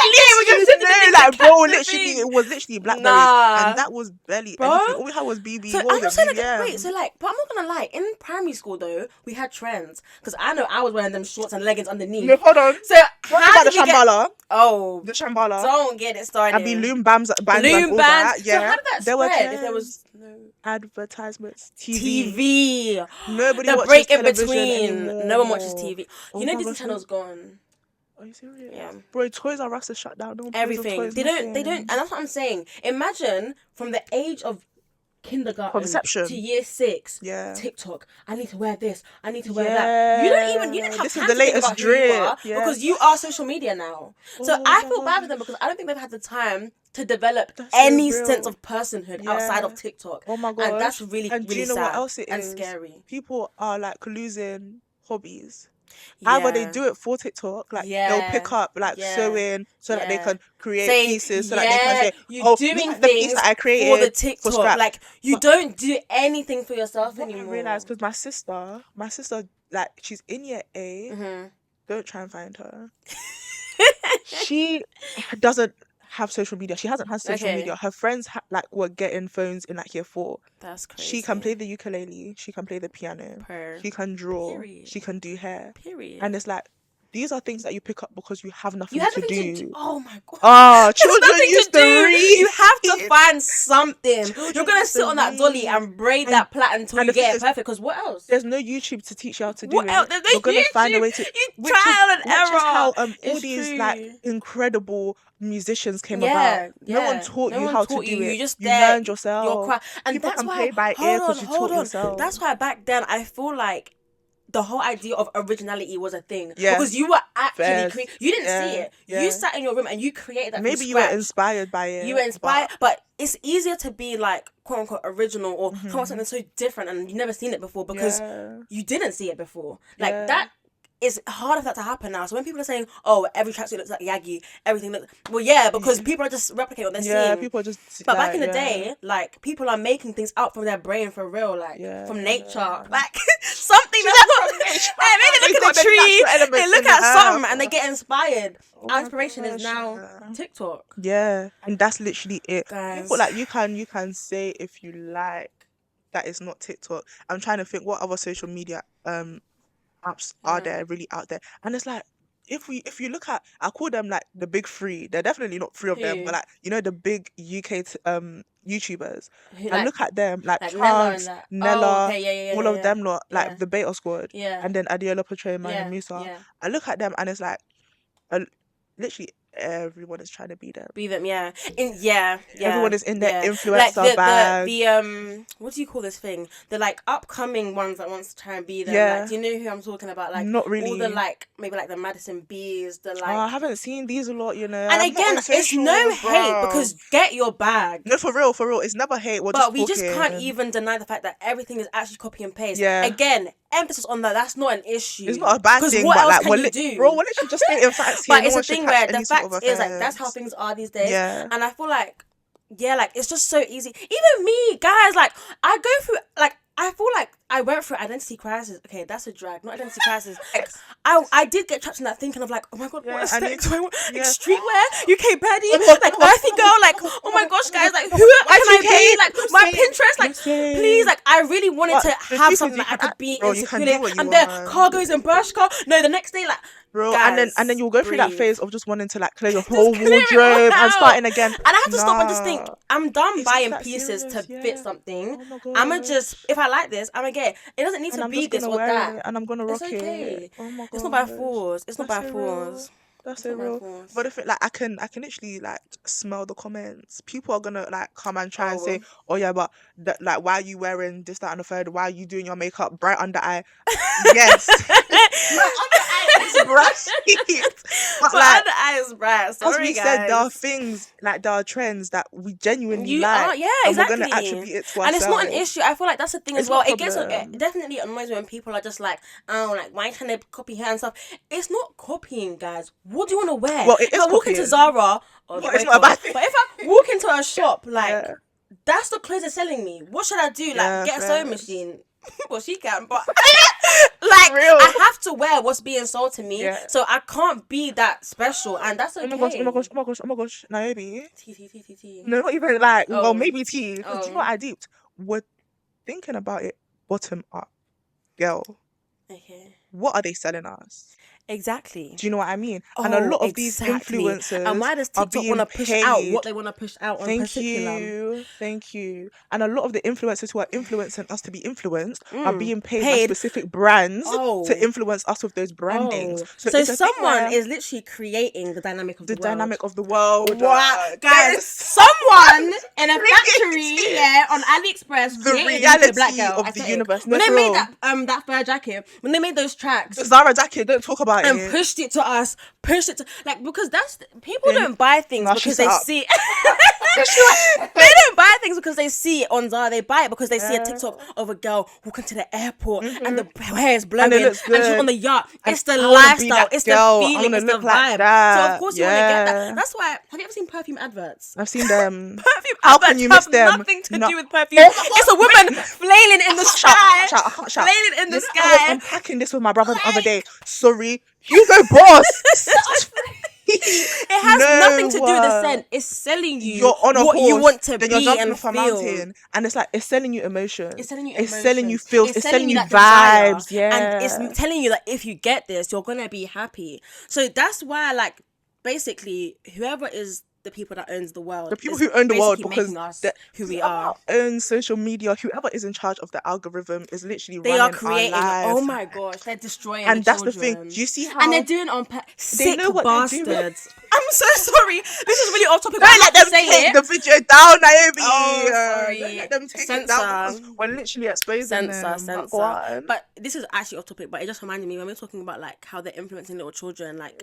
like, bro, literally, it was literally Blackberries, and that was barely Bro. anything. All we had was BB. So what I'm was just it? saying, BBM. wait, so like, but I'm not gonna lie. In primary school though, we had trends because I know I was wearing them shorts and leggings underneath. No, hold on. So What how about did the we get? Shambhala? Oh, The Shambhala. don't get it started. I'd be loom bands and all bands. that. Yeah. So how did that there were spread? If there was no advertisements, TV. TV, Nobody the watches break in television between. anymore. No one watches TV. Oh You know my Disney gosh, Channel's gone. Are you serious? Yeah. Bro, Toys R Us is shut down. No one plays on Everything. toys, They don't, nothing. and that's what I'm saying. Imagine from the age of kindergarten Conception. to year 6. Yeah. TikTok. I need to wear this. I need to wear that. You don't have This time is the to think latest about who you drip. are Yeah. because you are social media now. So Oh I my feel bad for them gosh. because I don't think they've had the time to develop That's so any real. sense of personhood outside of TikTok. Oh my god. And that's really, And do really you know sad what else it and is? scary. People are like losing hobbies. Yeah. Either they do it for TikTok, like they'll pick up like sewing so that they can create pieces, so that they can say, you're "Oh, doing look at the piece things that I created for the TikTok." scrap." Like you don't do anything for yourself What anymore. I realized, because my sister, like, she's in year 8. Mhm. Don't try and find her. She doesn't have social media. She hasn't had social media. Her friends like were getting phones in like year 4. That's crazy. She can play the ukulele. She can play the piano. She can draw. Period. She can do hair. Period. And it's like, these are things that you pick up because you have nothing you have to nothing do. to do. Oh my god. Oh, There's children nothing used to to do. read. You have to find something. Children You're gonna used sit to on that dolly read. and braid that plait until and you the thing get it is, perfect. Because what else? There's no YouTube to teach you how to do What it. else? There's no You're gonna find a YouTube. way to. You trial and error. Which is how all It's these like true. incredible musicians came Yeah, about. No one taught No you one how taught to do you. it. You just You learned Your yourself. craft. And People that's can why. play by ear because you taught on. yourself. That's why back then I feel like the whole idea of originality was a thing. Yeah. Because you were actually Fairs. you didn't Yeah, see it. yeah. You sat in your room and you created that. Maybe from you were scratch. inspired by it. You were inspired, but it's easier to be like quote unquote original or come up with something so different and you've never seen it before because you didn't see it before. Like that. It's harder for that to happen now. So when people are saying, "Oh, every tracksuit looks like Yagi," everything looks because people are just replicating what they're seeing. Yeah, people are just. But back in the day, like people are making things out from their brain for real, like from nature, like something that's not. Hey, maybe they look at a tree, they look at something, and they get inspired. Our inspiration is now TikTok. Yeah, and that's literally it. Guys. People, like you can say if you like that it's not TikTok. I'm trying to think what other social media apps are there really out there, and it's like if you look at, I call them like the big 3. They're definitely not 3 of them, but like the big UK YouTubers. I look at them like Chance, Nella, all of them lot, like the Beta Squad, and then Adiola Portray, Maya Musa. I look at them and it's like literally everyone is trying to be them. Everyone is in their influencer like bag. the what do you call this thing? The like upcoming ones that wants to try and be them. Yeah. Like, do you know who I'm talking about? Like Not really. all the like maybe like the Madison Bees, the like. I haven't seen these a lot, And I'm not again, on it's social, no hate bruh. because get your bag. No, for real, it's never hate. But we just can't even deny the fact that everything is actually copy and paste. Yeah. Again, emphasis on that. That's not an issue. It's not a bad thing, what but else like, can you do? bro, we're literally just stating facts here. But No it's one a should thing catch where the any sort fact of is like that's how offense. things are these days. Yeah. And I feel like it's just so easy. Even me, guys, like I go through like I feel like I went through identity crisis. Okay, that's a drag, not identity crisis. Like I did get trapped in that thinking of like, oh my god, what aesthetic do I want? Like streetwear, UK baddie, like earthy girl, like oh my gosh, guys, like who can I be? Like my Pinterest, like please, like I really wanted to have something that I could be insecure in. And then cargos and Bershka. No, the next day, like bro, guys, and then you'll go through that breathe. phase of just wanting to like clear your whole clear it all wardrobe and out. starting again. And I have to stop and just think, I'm done Is buying that pieces serious? to fit something. Oh my God. I'ma just, if I like this, I'ma get it. It doesn't need And to I'm be just this gonna or wear that. it, and I'm gonna rock It's okay. it. Oh my god, It's not by force. It's not by force. That's It's so not by real. force. But if it like I can literally like smell the comments. People are gonna like come and try and say, oh yeah, but like why are you wearing this, that, and the third? Why are you doing your makeup bright under eye? Yes. It's bright. But like, under eye is bright. Sorry, as we guys. said, there are things like there are trends that we genuinely like. Yeah, and exactly. we're gonna attribute it to ourselves. And it's not an issue. I feel like that's the thing It's as well. not a It gets problem. it definitely annoys me when people are just like, oh, like why can't they copy her and stuff? It's not copying, guys. What do you want to wear? Well, it if is I walk into copying. Zara, It's not a bad thing. But if I walk into a shop, like Yeah. that's the clothes they're selling me. What should I do? Like Yeah, get a fair. sewing machine. Well, she can, but like Real. I have to wear what's being sold to me, so I can't be that special, and that's okay. Oh my gosh, oh my gosh, oh my gosh, oh my gosh, Naomi. T. No, not even like, Oh. well, maybe T. Because do you know what I deeped? We're thinking about it bottom up. Girl, Okay. what are they selling us? Exactly. Do you know what I mean? And a lot of these influencers and why does are TikTok being want to push paid. out what they want to push out on Thank particular? you. And a lot of the influencers who are influencing us to be influenced are being paid by Paid. specific brands to influence us with those brandings. So it's a thing someone where is literally creating the dynamic of the world. dynamic of the world. What? Guys, someone in a factory, on AliExpress, the created reality the black girl of the aesthetic. universe. When No, they for made real. that fur jacket, when they made those tracks, The Zara jacket, don't talk about and it. pushed it to us, like, because people don't buy things because they see they don't buy things because they see it on Zara. They buy it because they see a TikTok of a girl walking to the airport and the hair is blowing And it looks good. and she's on the yacht. And it's the I wanna be lifestyle, that it's girl. the I feeling, wanna it's the look vibe. like that. So of course you want to get that. Yeah. That's why. Have you ever seen perfume adverts? I've seen them. Perfume How adverts can you miss have them? nothing to No. do with perfume. It's a woman flailing in the sky. I can't shout. Flailing in the I was sky. unpacking this with my brother the other day. Sorry, Hugo Boss. It has nothing to do with the scent. It's selling you You're on a what horse, you want to then be you're jumping and off a feel. mountain, and it's like it's selling you emotion. It's selling you It's emotions. selling you feels. It's selling you that desire. vibes. Yeah, And it's telling you that if you get this, you're gonna be happy. So that's why, like, basically, whoever is the people that owns the world, the people who own the world, because making us who we whoever are. owns social media, whoever is in charge of the algorithm is literally They are running creating. our lives. Oh my gosh, they're destroying. And the that's children. the thing. Do you see how? And they're doing it on sick know what they're doing. bastards. I'm so sorry. This is really off topic. Don't let them take the video down, Naomi. Oh, sorry. Don't let them take it Censor. down because we're literally exposing them. Censor. But this is actually off topic. But it just reminded me when we're talking about like how they're influencing little children. Like,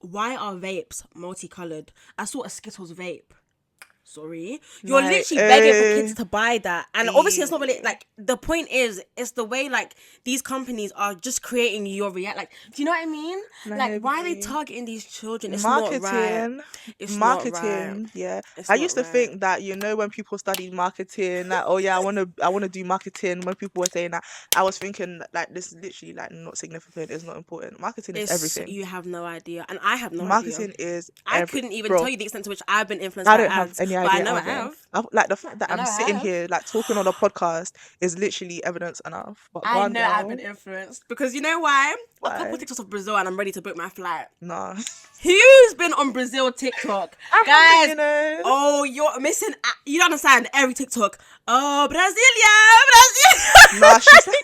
why are vapes multicolored? I saw a Skittles vape. Sorry, you're literally begging for kids to buy that, and obviously it's not really like the point is it's the way like these companies are just creating your like. Do you know what I mean? Like, why are they targeting these children? It's marketing, not right. It's marketing. Not right. Yeah, it's I used to think that when people studied marketing, like I want to do marketing. When people were saying that, I was thinking like this is literally like not significant. It's not important. Marketing is everything. You have no idea, and I have no idea. Marketing is. I couldn't even tell you the extent to which I've been influenced by ads. But I know I have. Like the fact that I'm sitting here like talking on a podcast is literally evidence enough. But I know I've been influenced because you know why? A couple TikToks of Brazil and I'm ready to book my flight. Nah. Who's been on Brazil TikTok? Guys, you know. Oh, you're missing. You don't understand every TikTok. Oh, Brasilia. Nah, she's like.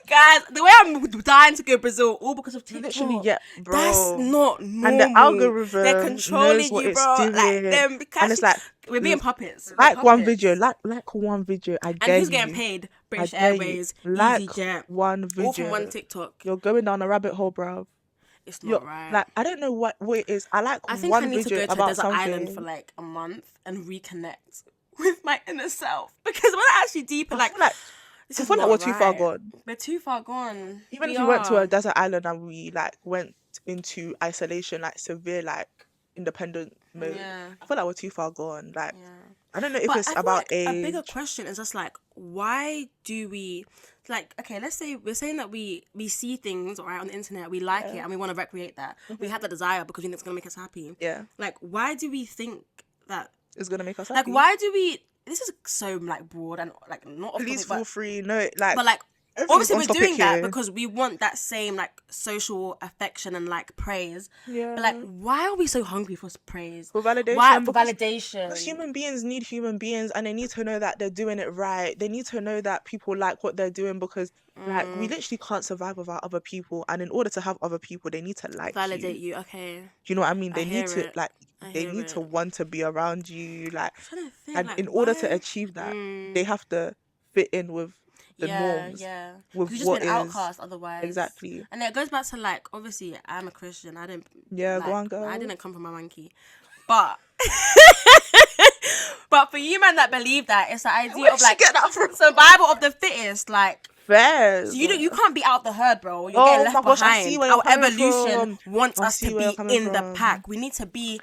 Guys, the way I'm dying to go to Brazil, all because of TikTok. Literally, yeah, bro. That's not normal. And the algorithm, they're controlling knows what you, it's bro. doing. Like them, and it's like we're being puppets. Like one video, like one video. I dare and who's you. getting paid? British I Airways, like EasyJet, one video. All from one TikTok. You're going down a rabbit hole, bro. It's not right. Like I don't know what it is. I think one I need video to go to about a desert something. island for like a month and reconnect with my inner self because when I actually deeper like. I feel like we're too far gone. We're too far gone. Even if we went to a desert island and we like went into isolation, like severe like independent mode, I feel like we're too far gone. Like I don't know if it's about age. A bigger question is just like, why do we like? Okay, let's say we're saying that we see things right on the internet, we like it, and we want to recreate that. We have that desire because we think it's gonna make us happy. Yeah. Like, why do we think that it's gonna make us happy? Like, why do we? This is so like broad and like not. Please feel free. No, like. But like, obviously we're doing that here. because we want that same like social affection and like praise. Yeah. But like, why are we so hungry for praise? For validation. Why for validation? Because human beings need human beings, and they need to know that they're doing it right. They need to know that people like what they're doing because like we literally can't survive without other people, and in order to have other people, they need to like validate you. Okay. Do you know what I mean? They need to it. like. They need to want to be around you, like, and like, in order to achieve that, they have to fit in with the norms. Yeah, with you've just been outcast otherwise. Exactly. And it goes back to like, obviously, I'm a Christian. I didn't. Yeah, like, go on, girl. I didn't come from a monkey, but. But for you, man, that believe that it's the idea of like survival of the fittest, like. Fair. So you can't be out the herd, bro. You're getting left behind. Our evolution wants us to be in the pack. We need to be.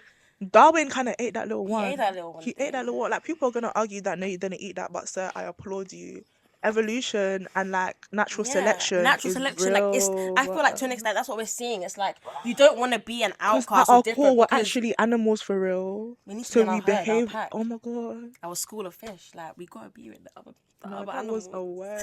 Darwin kind of ate that little one. He ate that little one. He ate that little one. Like, people are gonna argue that no, you didn't eat that, but sir, I applaud you evolution and like natural selection natural is selection. real. Like I feel like to an extent that's what we're seeing. It's like you don't want to be an Because outcast at or our different core, we're because actually animals for real. we need to So be in we our herd, our behave. pack, Oh my god. our school of fish. Like we gotta be with the other No, that animals. was a word.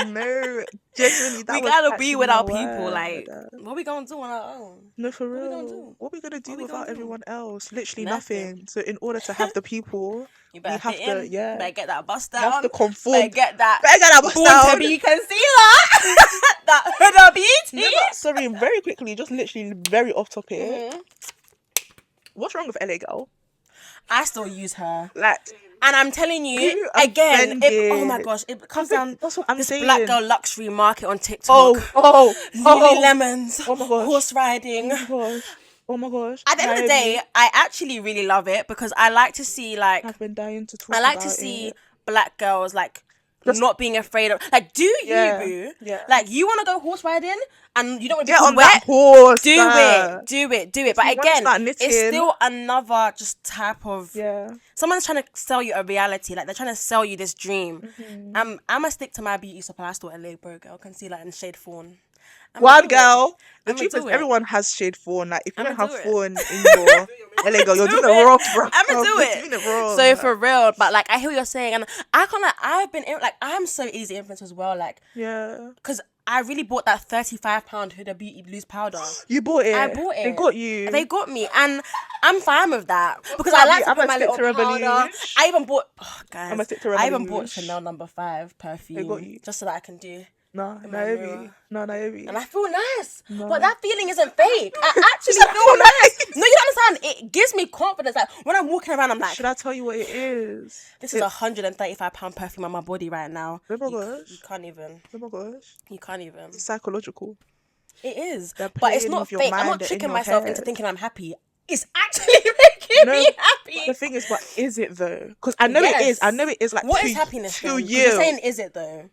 No, genuinely, that We was gotta be actually with a our people. word. Like, what we gonna do on our own? No, for What we gonna real. do? What are we gonna do What we gonna without do? everyone else? Literally Nothing. nothing. So in order to have the people, You we better have fit to, in. yeah, You better get that bust we have down. to conform. Better get that bust born down. to be concealer. That hood beauty. No, but sorry, very quickly, just literally very off topic. Mm-hmm. What's wrong with LA girl? I still use her. Like, and I'm telling you, you again, oh my offended? gosh, it comes down That's what I'm this saying. black girl luxury market on TikTok. Oh, Lululemons. Oh my gosh. Horse riding. Oh my gosh. Oh my gosh. At the end of the day, I actually really love it because I like to see like I've been dying to talk I like about to see it. black girls like Just- not being afraid of like do Yeah, you boo? yeah. Like you want to go horse riding and you don't want to Get be on wet. that horse. Do it. But you wanna again, start knitting. it's still another just type of Yeah. someone's trying to sell you a reality. Like they're trying to sell you this dream. Mm-hmm. I'm gonna stick to my beauty supply. I still a LA bro girl, concealer and shade fawn. One girl. The I'ma truth do is, it. everyone has shade fawn. Like, if you don't I'ma have do it. fawn in your LA girl, you're doing it wrong, bro. I'ma do You're it. doing it wrong. So for real, but like I hear what you're saying, and I kind of I've been like I'm so easy influenced as well, like Yeah. because I really bought that £35 Huda Beauty loose powder. You bought it. I bought it. They got you. They got me, and I'm fine with that because I like to I'm put a my little stick to powder. Rebellion. I even bought guys. I'm a stick to I even Rebellion. bought Chanel No. 5 perfume. They got you. Just so that I can do. No, in my Naomi. mirror. No, Naomi. And I feel nice. No. But that feeling isn't fake. I actually said I feel feel nice. No, you don't understand. It gives me confidence. Like when I'm walking around, I'm like, Should I tell you what it is? this is £135 perfume on my body right now. Oh my You gosh. can't even. Oh my gosh. You can't even. It's psychological. It is. They're But it's playing not with your fake. I'm mind not and in tricking your myself head. into thinking I'm happy. It's actually making me happy. The thing is, but is it though? Because I know it is. I know it is. Like, what to, is happiness? to Then? you? You're saying, is it though?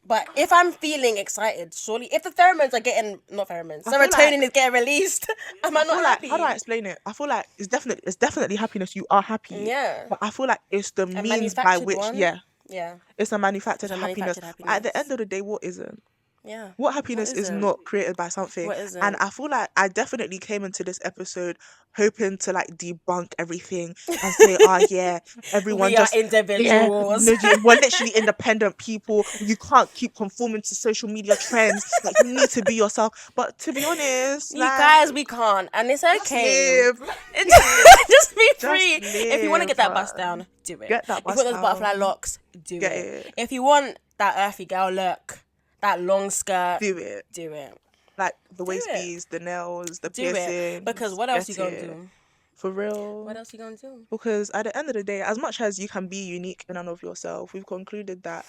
But if I'm feeling excited, surely if the pheromones are getting not pheromones, I feel serotonin is getting released, am I not happy? How do I explain it? I feel like it's definitely happiness. You are happy. Yeah. But I feel like it's the means by manufactured which, one? yeah, Yeah. it's a manufactured, It's a happiness. manufactured At the happiness. end of the day, what isn't? Yeah. What happiness is isn't? not created by something? What isn't? And I feel like I definitely came into this episode hoping to like debunk everything and say, oh yeah, everyone We just are individuals. we're literally independent people. You can't keep conforming to social media trends. Like you need to be yourself. But to be honest, You like, guys, we can't, and it's okay. live. Just be Just free. If you want to get that live, bust man. down, do it. Get that If bust you want those down. butterfly locks, do Get it. it. If you want that earthy girl look, that long skirt, Do it. do it. Like the waist it. beads, the nails, the Do piercing. it. Because what else you get gonna it. do? For real. What else you gonna do? Because at the end of the day, as much as you can be unique in and of yourself, we've concluded that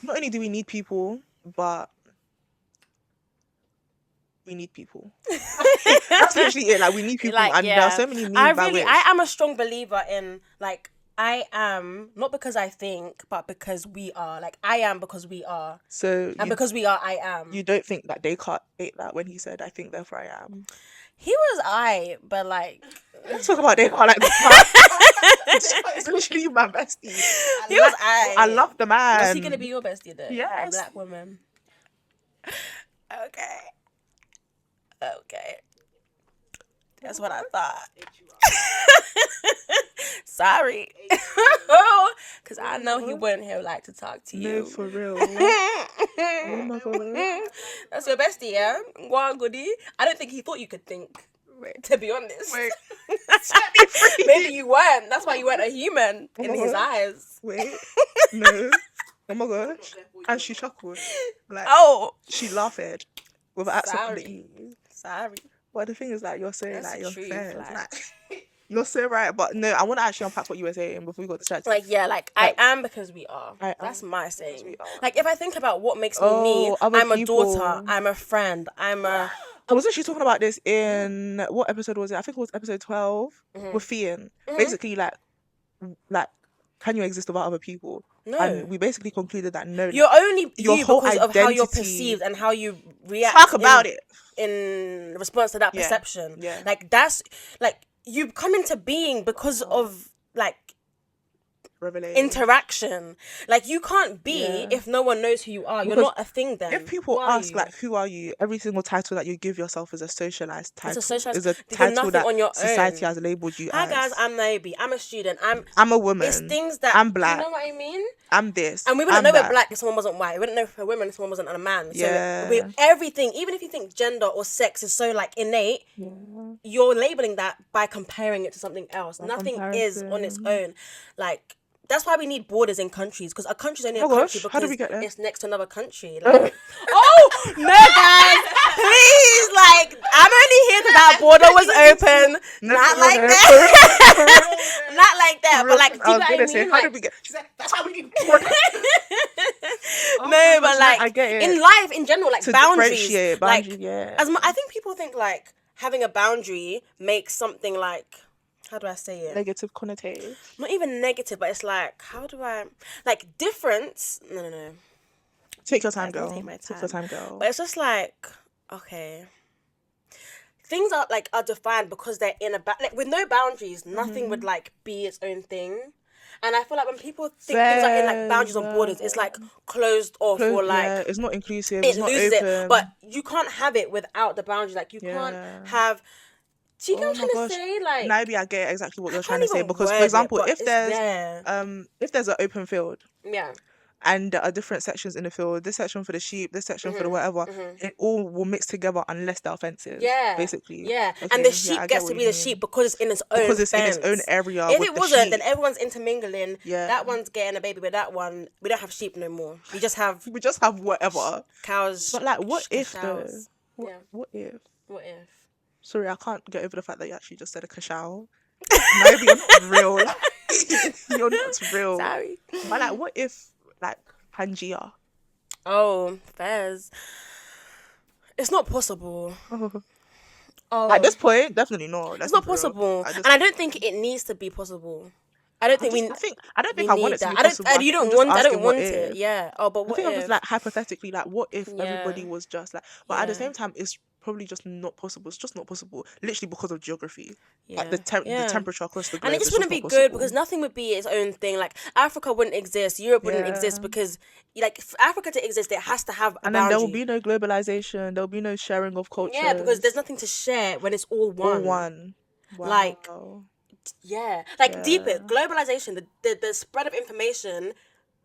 not only do we need people, but we need people. That's literally it. Like we need people, and there are so many means by which. I am a strong believer in like I am not because I think, but because we are. Like I am because we are, So and because we are, I am. you don't think that Descartes ate that when he said, "I think, therefore I am." He was but like Let's talk about Descartes like this. It's literally my bestie. he was I love the man. Was he gonna be your bestie though? Yes. A black woman. Okay. That's what I thought. Sorry. Because I know he wouldn't have liked to talk to you. No, for real. Oh my god. That's your bestie, yeah? Go on, goodie. I don't think he thought you could think. To be honest. Wait. Set me free. Maybe you weren't. That's why you weren't a human in my his God. eyes. Wait. No. Oh my gosh. And she chuckled. Like she laughed with an accent from the Sorry. E. Sorry. But the thing is, like, you're saying, That's like, the you're truth, fair. like- Like, you're so right. But no, I want to actually unpack what you were saying before we got distracted. Like, yeah, like, I am because we are. I am That's my because saying. we are. Like, if I think about what makes me other I'm a people. daughter, I'm a friend, I'm a... I was actually talking about this in what episode was it? I think it was episode 12 with Fian. Basically, like, can you exist without other people? No. And we basically concluded that no. You're only Your you whole because of how you're identity- perceived and how you react. Talk about it. In response to that Yeah. perception. Yeah. Like, that's... Like, you come into being because of, like... revelation. interaction. Like, you can't be Yeah. if no one knows who you are. You're Because not a thing then. If people What are ask you? like, who are you? Every single title that you give yourself is a socialized title. It's a socialized. Is a You're title nothing that on your society own. has labeled you Hi as. guys, I'm Naomi. I'm a student. I'm a woman. It's things that I'm black. You know what I mean? I'm this. And we wouldn't I'm know that. we're black if someone wasn't white. We wouldn't know if we're women if someone wasn't a man. Yeah. So everything, even if you think gender or sex is so like innate, you're labeling that by comparing it to something else. Nothing is on its own. Like, that's why we need borders in countries, because a country's only a country How do because we get there? it's next to another country. Like, oh no, guys, please! Like, I'm only here because our border was open. Not like that. Not like that. But like, do you know what I mean? How did we get? She said, that's why we need borders. No, but like, I get it. in life in general, like, To boundaries. differentiate, Like, yeah. I think people think like having a boundary makes something like, how do I say it? Negative connotative. Not even negative, but it's like, how do I, like, difference? No. Take your time, girl. Take my Take your time, girl. But it's just like, okay, things are defined because they're in like, with no boundaries, nothing would like be its own thing. And I feel like when people think things are in like boundaries or borders, it's like closed off or like, yeah, it's not inclusive. it It's not loses open. it. But you can't have it without the boundary. Like, you can't have. Do you get what I'm trying to say? Like, maybe I get exactly what you're trying can't to say, even because, word for example, it, but if there's an open field, yeah, and there are different sections in the field, this section for the sheep, this section for the whatever, it all will mix together unless they're offensive. Yeah, basically. Yeah, Okay, and the sheep I get gets what to be you the mean. sheep because it's in its own Because it's fence. in its own area. If with it the wasn't, sheep. then everyone's intermingling. Yeah. That one's getting a baby with that one. We don't have sheep no more. We just have whatever cows. But like, what if though? cows. What if? What if? Sorry, I can't get over the fact that you actually just said a cow. Maybe you're not real. You're not real. Sorry. But like, what if like Pangea? Oh, Fez. It's not possible. Oh. At this point, definitely not. It's not possible, and I don't think it needs to be possible. I don't think I want it to be possible. I don't want it. Yeah. Oh, but what I think if? I'm just like, hypothetically, like, what if everybody was just like, but at the same time, it's probably just not possible. It's just not possible, literally, because of geography. Like the temperature across the globe. And it just wouldn't be good because nothing would be its own thing. Like, Africa wouldn't exist, Europe wouldn't exist, because like, for Africa to exist, it has to have a boundary. Then there will be no globalization. There will be no sharing of culture. Yeah, because there's nothing to share when it's all one. All one. Wow. Like, yeah, like deeper globalization. The spread of information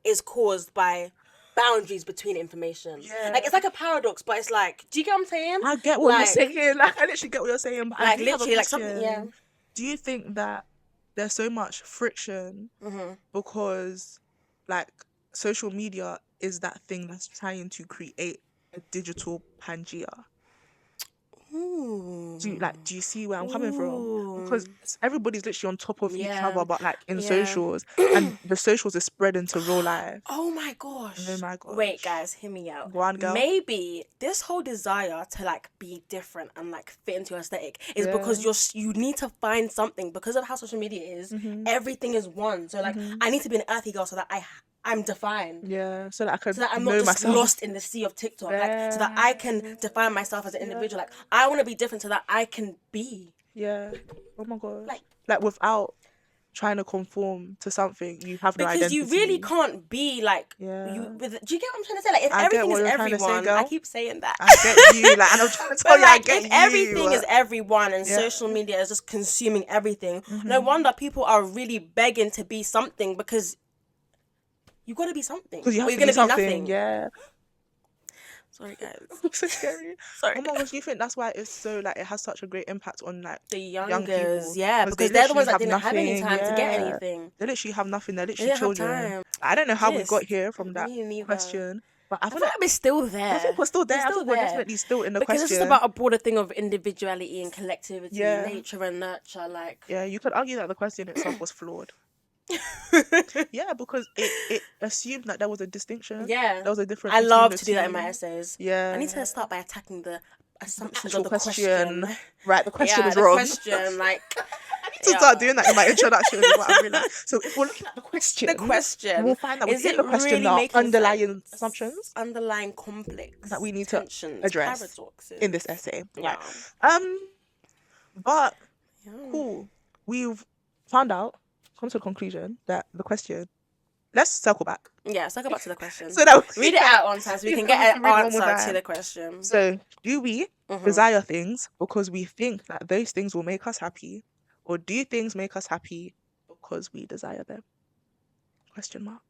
is caused by boundaries between information. Yeah. Like, it's like a paradox, but it's like, do you get what I'm saying? I get what you're saying. Like, I literally get what you're saying. But like, literally, like something. Yeah. Do you think that there's so much friction because, like, social media is that thing that's trying to create a digital Pangea? Ooh. Do you see where I'm coming from? Because everybody's literally on top of each other, but like in socials, and the socials is spread into real life. Oh my gosh. Oh Wait, guys, hear me out. Go on, girl. Maybe this whole desire to like be different and like fit into your aesthetic is because you need to find something, because of how social media is. Everything is one. So like, I need to be an earthy girl so that I'm defined. Yeah, so that I can so that I'm know not just myself. Lost in the sea of TikTok. Like, so that I can define myself as an individual. Like, I want to be different so that I can be. Yeah. Oh my god. Like without trying to conform to something, you have no because identity. you really can't be like. Do you get what I'm trying to say? Like, if everything is everyone, I keep saying that. I get you. Like, and I'm trying to tell you, I get if everything is everyone and social media is just consuming everything, no wonder people are really begging to be something, because you gotta be something. Because you're gonna be something. Nothing. Yeah. Sorry, guys. So scary. Sorry. Oh my gosh, you think that's why it's so like it has such a great impact on like the young people? Yeah, because they're the ones that didn't have any time to get anything. They literally have nothing. They're literally children. I don't know how we got here from that question, but I feel like we're still there. I think we're still there. I think we're definitely still in the because question. Because it's about a broader thing of individuality and collectivity, nature and nurture. Like, yeah, you could argue that the question itself was flawed. Yeah, because it assumed that there was a distinction. Yeah, there was a difference. I love to do that in my essays. Yeah, I need to start by attacking the assumptions of the question. Right, the question is wrong. Question, like, I need to start doing that in my introduction. Is what I realized. So if we're looking at the question, we'll find that within the question there are underlying assumptions, underlying complex that we need to address paradoxes in this essay. Yeah. Right. But cool. We've found out come to the conclusion that the question. Let's circle back. Yeah, so go back to the question. So that read it out one time so we can get an answer to the question. So, do we desire things because we think that those things will make us happy, or do things make us happy because we desire them? Question mark.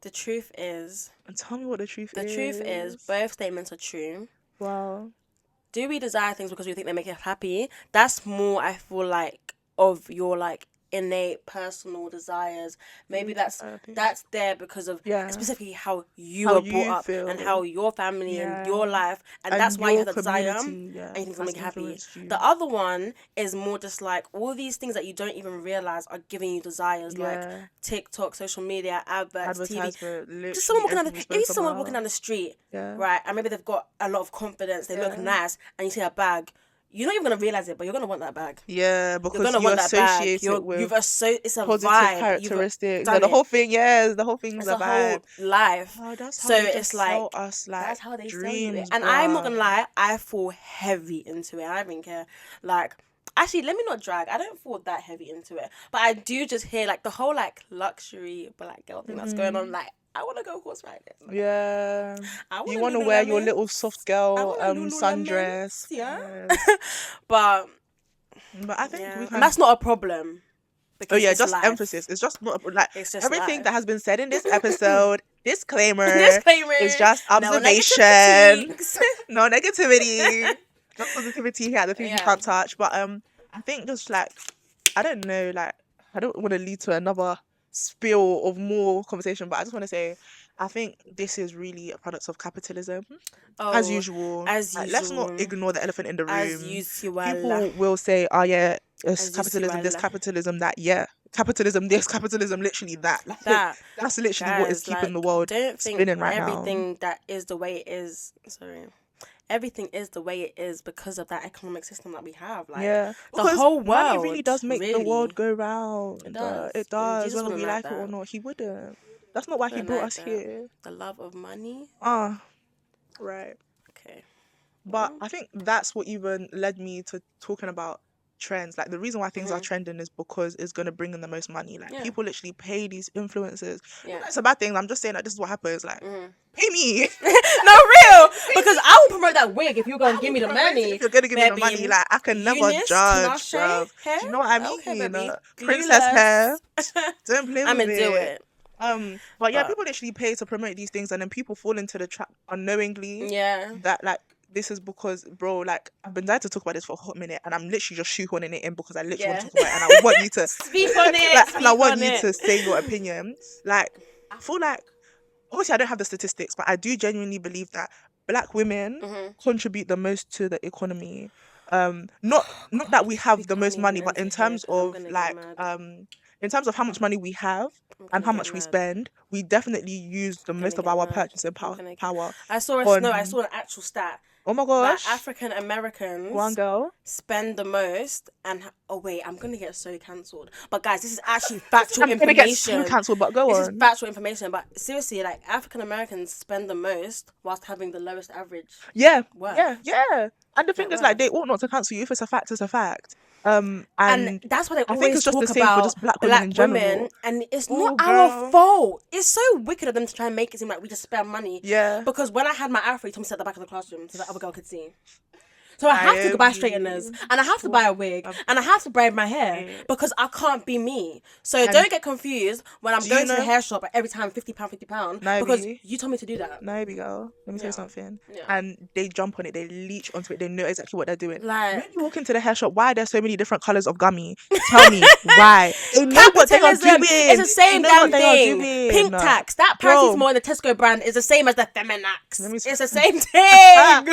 The truth is... And tell me what the truth is. The truth is, both statements are true. Wow. Do we desire things because we think they make us happy? That's more, I feel like, of your, like, innate personal desires. Maybe that's there because of specifically how you were brought up and how your family and your life, and that's why you have a desire and you think something happy. The other one is more just like all these things that you don't even realize are giving you desires, like TikTok, social media, adverts, TV. Just someone walking down if you see someone walking down the street, right, and maybe they've got a lot of confidence, they look nice, and you see a bag, you're not even going to realize it, but you're going to want that bag. Yeah, because you're want that bag. It's a positive vibe. Characteristics. The whole thing, the whole thing's a vibe. Whole life. Oh, that's how so they it's like, sell us, like, that's how they dreams, sell you it. And I'm not going to lie, I fall heavy into it. I don't even care. Like, actually, let me not drag. I don't fall that heavy into it. But I do just hear, like, the whole, like, luxury black girl thing that's going on. Like, I want to go horse riding. Yeah. You want to wear your little soft girl sundress. Yeah. But I think we can... And that's not a problem. Just life. Emphasis. It's just not like it's just everything life. That has been said in this episode. Disclaimer is just observation. No negativity. Not positivity here. The things you can't touch. But I think just like, I don't know, like, I don't want to lead to another spill of more conversation, but I just want to say I think this is really a product of capitalism. As usual. Let's not ignore the elephant in the room. As usual. People will say, oh yeah, it's capitalism, this capitalism, that, capitalism, this, capitalism, literally that. That's literally what is keeping the world spinning right now. Everything that is the way it is, everything is the way it is because of that economic system that we have. Like, the whole world money really does make the world go round. It does. Whether we like it or not, he wouldn't. That's not why he brought us here. The love of money. Right. Okay. But I think that's what even led me to talking about trends. Like, the reason why things are trending is because it's going to bring in the most money. Like, people literally pay these influencers. It's a bad thing. I'm just saying that this is what happens. Like, pay me. No, real. Because I will promote that wig if you're going to give me the money. If you're going to give me the money, like, I can never judge, bro. Do you know what I mean? Okay, princess hair. Don't play with I'm going to do it. But people literally pay to promote these things, and then people fall into the trap unknowingly. That, like, this is because, bro, like, I've been dying to talk about this for a hot minute, and I'm literally just shoehorning it in because I literally want to talk about it, and I want you to speak on it. And I want you to say your opinion. Like, I feel like, obviously, I don't have the statistics, but I do genuinely believe that Black women contribute the most to the economy. Not that we have the most money, but in terms of like in terms of how much money we have and how much we spend, we definitely use the most of our purchasing power. I saw an actual stat. Oh my gosh. That African Americans spend the most and I'm gonna get so cancelled. But guys, this is actually factual information. I'm gonna get so cancelled, but go on. This is factual information, but seriously, like, African Americans spend the most whilst having the lowest average. Yeah. And the thing is, like, they ought not to cancel you. If it's a fact, it's a fact. And that's why they always think it's just talk the same about for just black women, and it's not our fault. It's so wicked of them to try and make it seem like we just spend money. Yeah. Because when I had my afro, he told me to sit at the back of the classroom so that other girl could see. So I have to buy straighteners, and I have to buy a wig, and I have to braid my hair because I can't be me. So don't get confused when I'm going to the hair shop every time £50, because you told me to do that. No, girl. Let me tell you something. And they jump on it, they leech onto it, they know exactly what they're doing. Like, when you walk into the hair shop, why are there so many different colours of gummy? Tell me why. They know what they are doing. It's the same damn thing. Pink tax. That price more in the Tesco brand is the same as the Feminax. It's the same thing.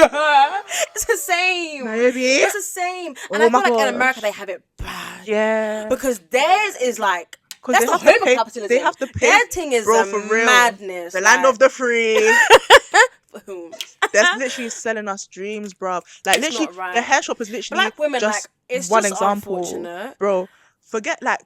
It's the same. It's the same. And I feel like in America they have it bad. Yeah. Because theirs is like, that's the home of capitalism. They have to pay. Their thing is madness. The land of the free. For whom? They're literally selling us dreams, bro. Like, it's literally, the hair shop is literally Black women, just like, it's one just example. Unfortunate. Bro, forget like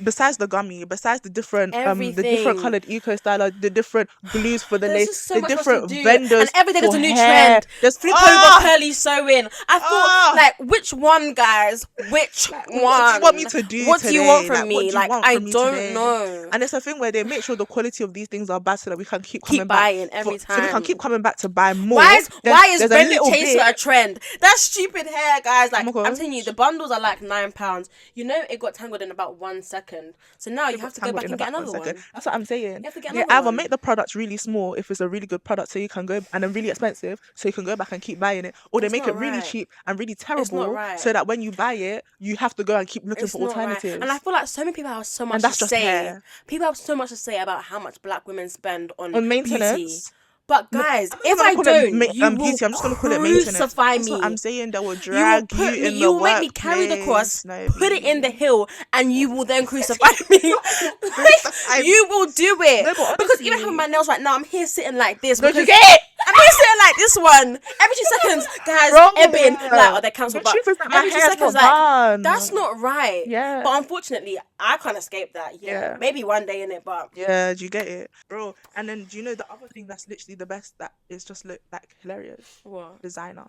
besides the gummy, besides the different Everything. colored eco styler, the different glues for the There's lace, just so the much more to different do, vendors and every day there's for a new hair. trend. There's Flip over curly sewing. I thought, like, which one, guys? Which one? What do you want me to do What today? do you want from What me? do you Like, want I from me don't today? know. And it's a thing where they make sure the quality of these things are bad so that we can keep coming back. Buying every So we can time. keep coming back to buy more. Why is There's a Remy little chasing bit. a trend? That's stupid hair, guys. Like, Oh my I'm telling you, the bundles are like £9. You know, it got tangled in about 1 second. So now you have to go back and get another one. That's what I'm saying. You have to get They another either one. make the product really small if it's a really good product so you can go, and then really expensive so you can go back and keep buying it, or they It's make not it really right. cheap and really It's not terrible right. so that when you buy it you have to go and keep looking It's for not right. alternatives. And I feel like so many people have so much that's to just say. hair. People have so much to say about how much black women spend on maintenance. beauty. But guys, I'm not if gonna I call don't, it you will beauty. I'm just gonna call it maintenance. crucify That's me. what I'm saying. That will drag you in the You will make me workplace. carry the cross, No, put it in the baby. hill, and you will then crucify me. You will do it. No, but because even honestly- having my nails right now, I'm here sitting like this. Don't you because get it? I'm here sitting like this one. Every 2 seconds, guys, Bro, ebbing. Like, oh, they're cancelled. the But truth is that my every 2 hair's seconds, not like, done. that's not right. Yeah. But unfortunately, I can't escape that. Yeah. Maybe one day in it, but Yeah, do you get it, bro? And then do you know the other thing that's literally the best that is just look like hilarious? what? Designer.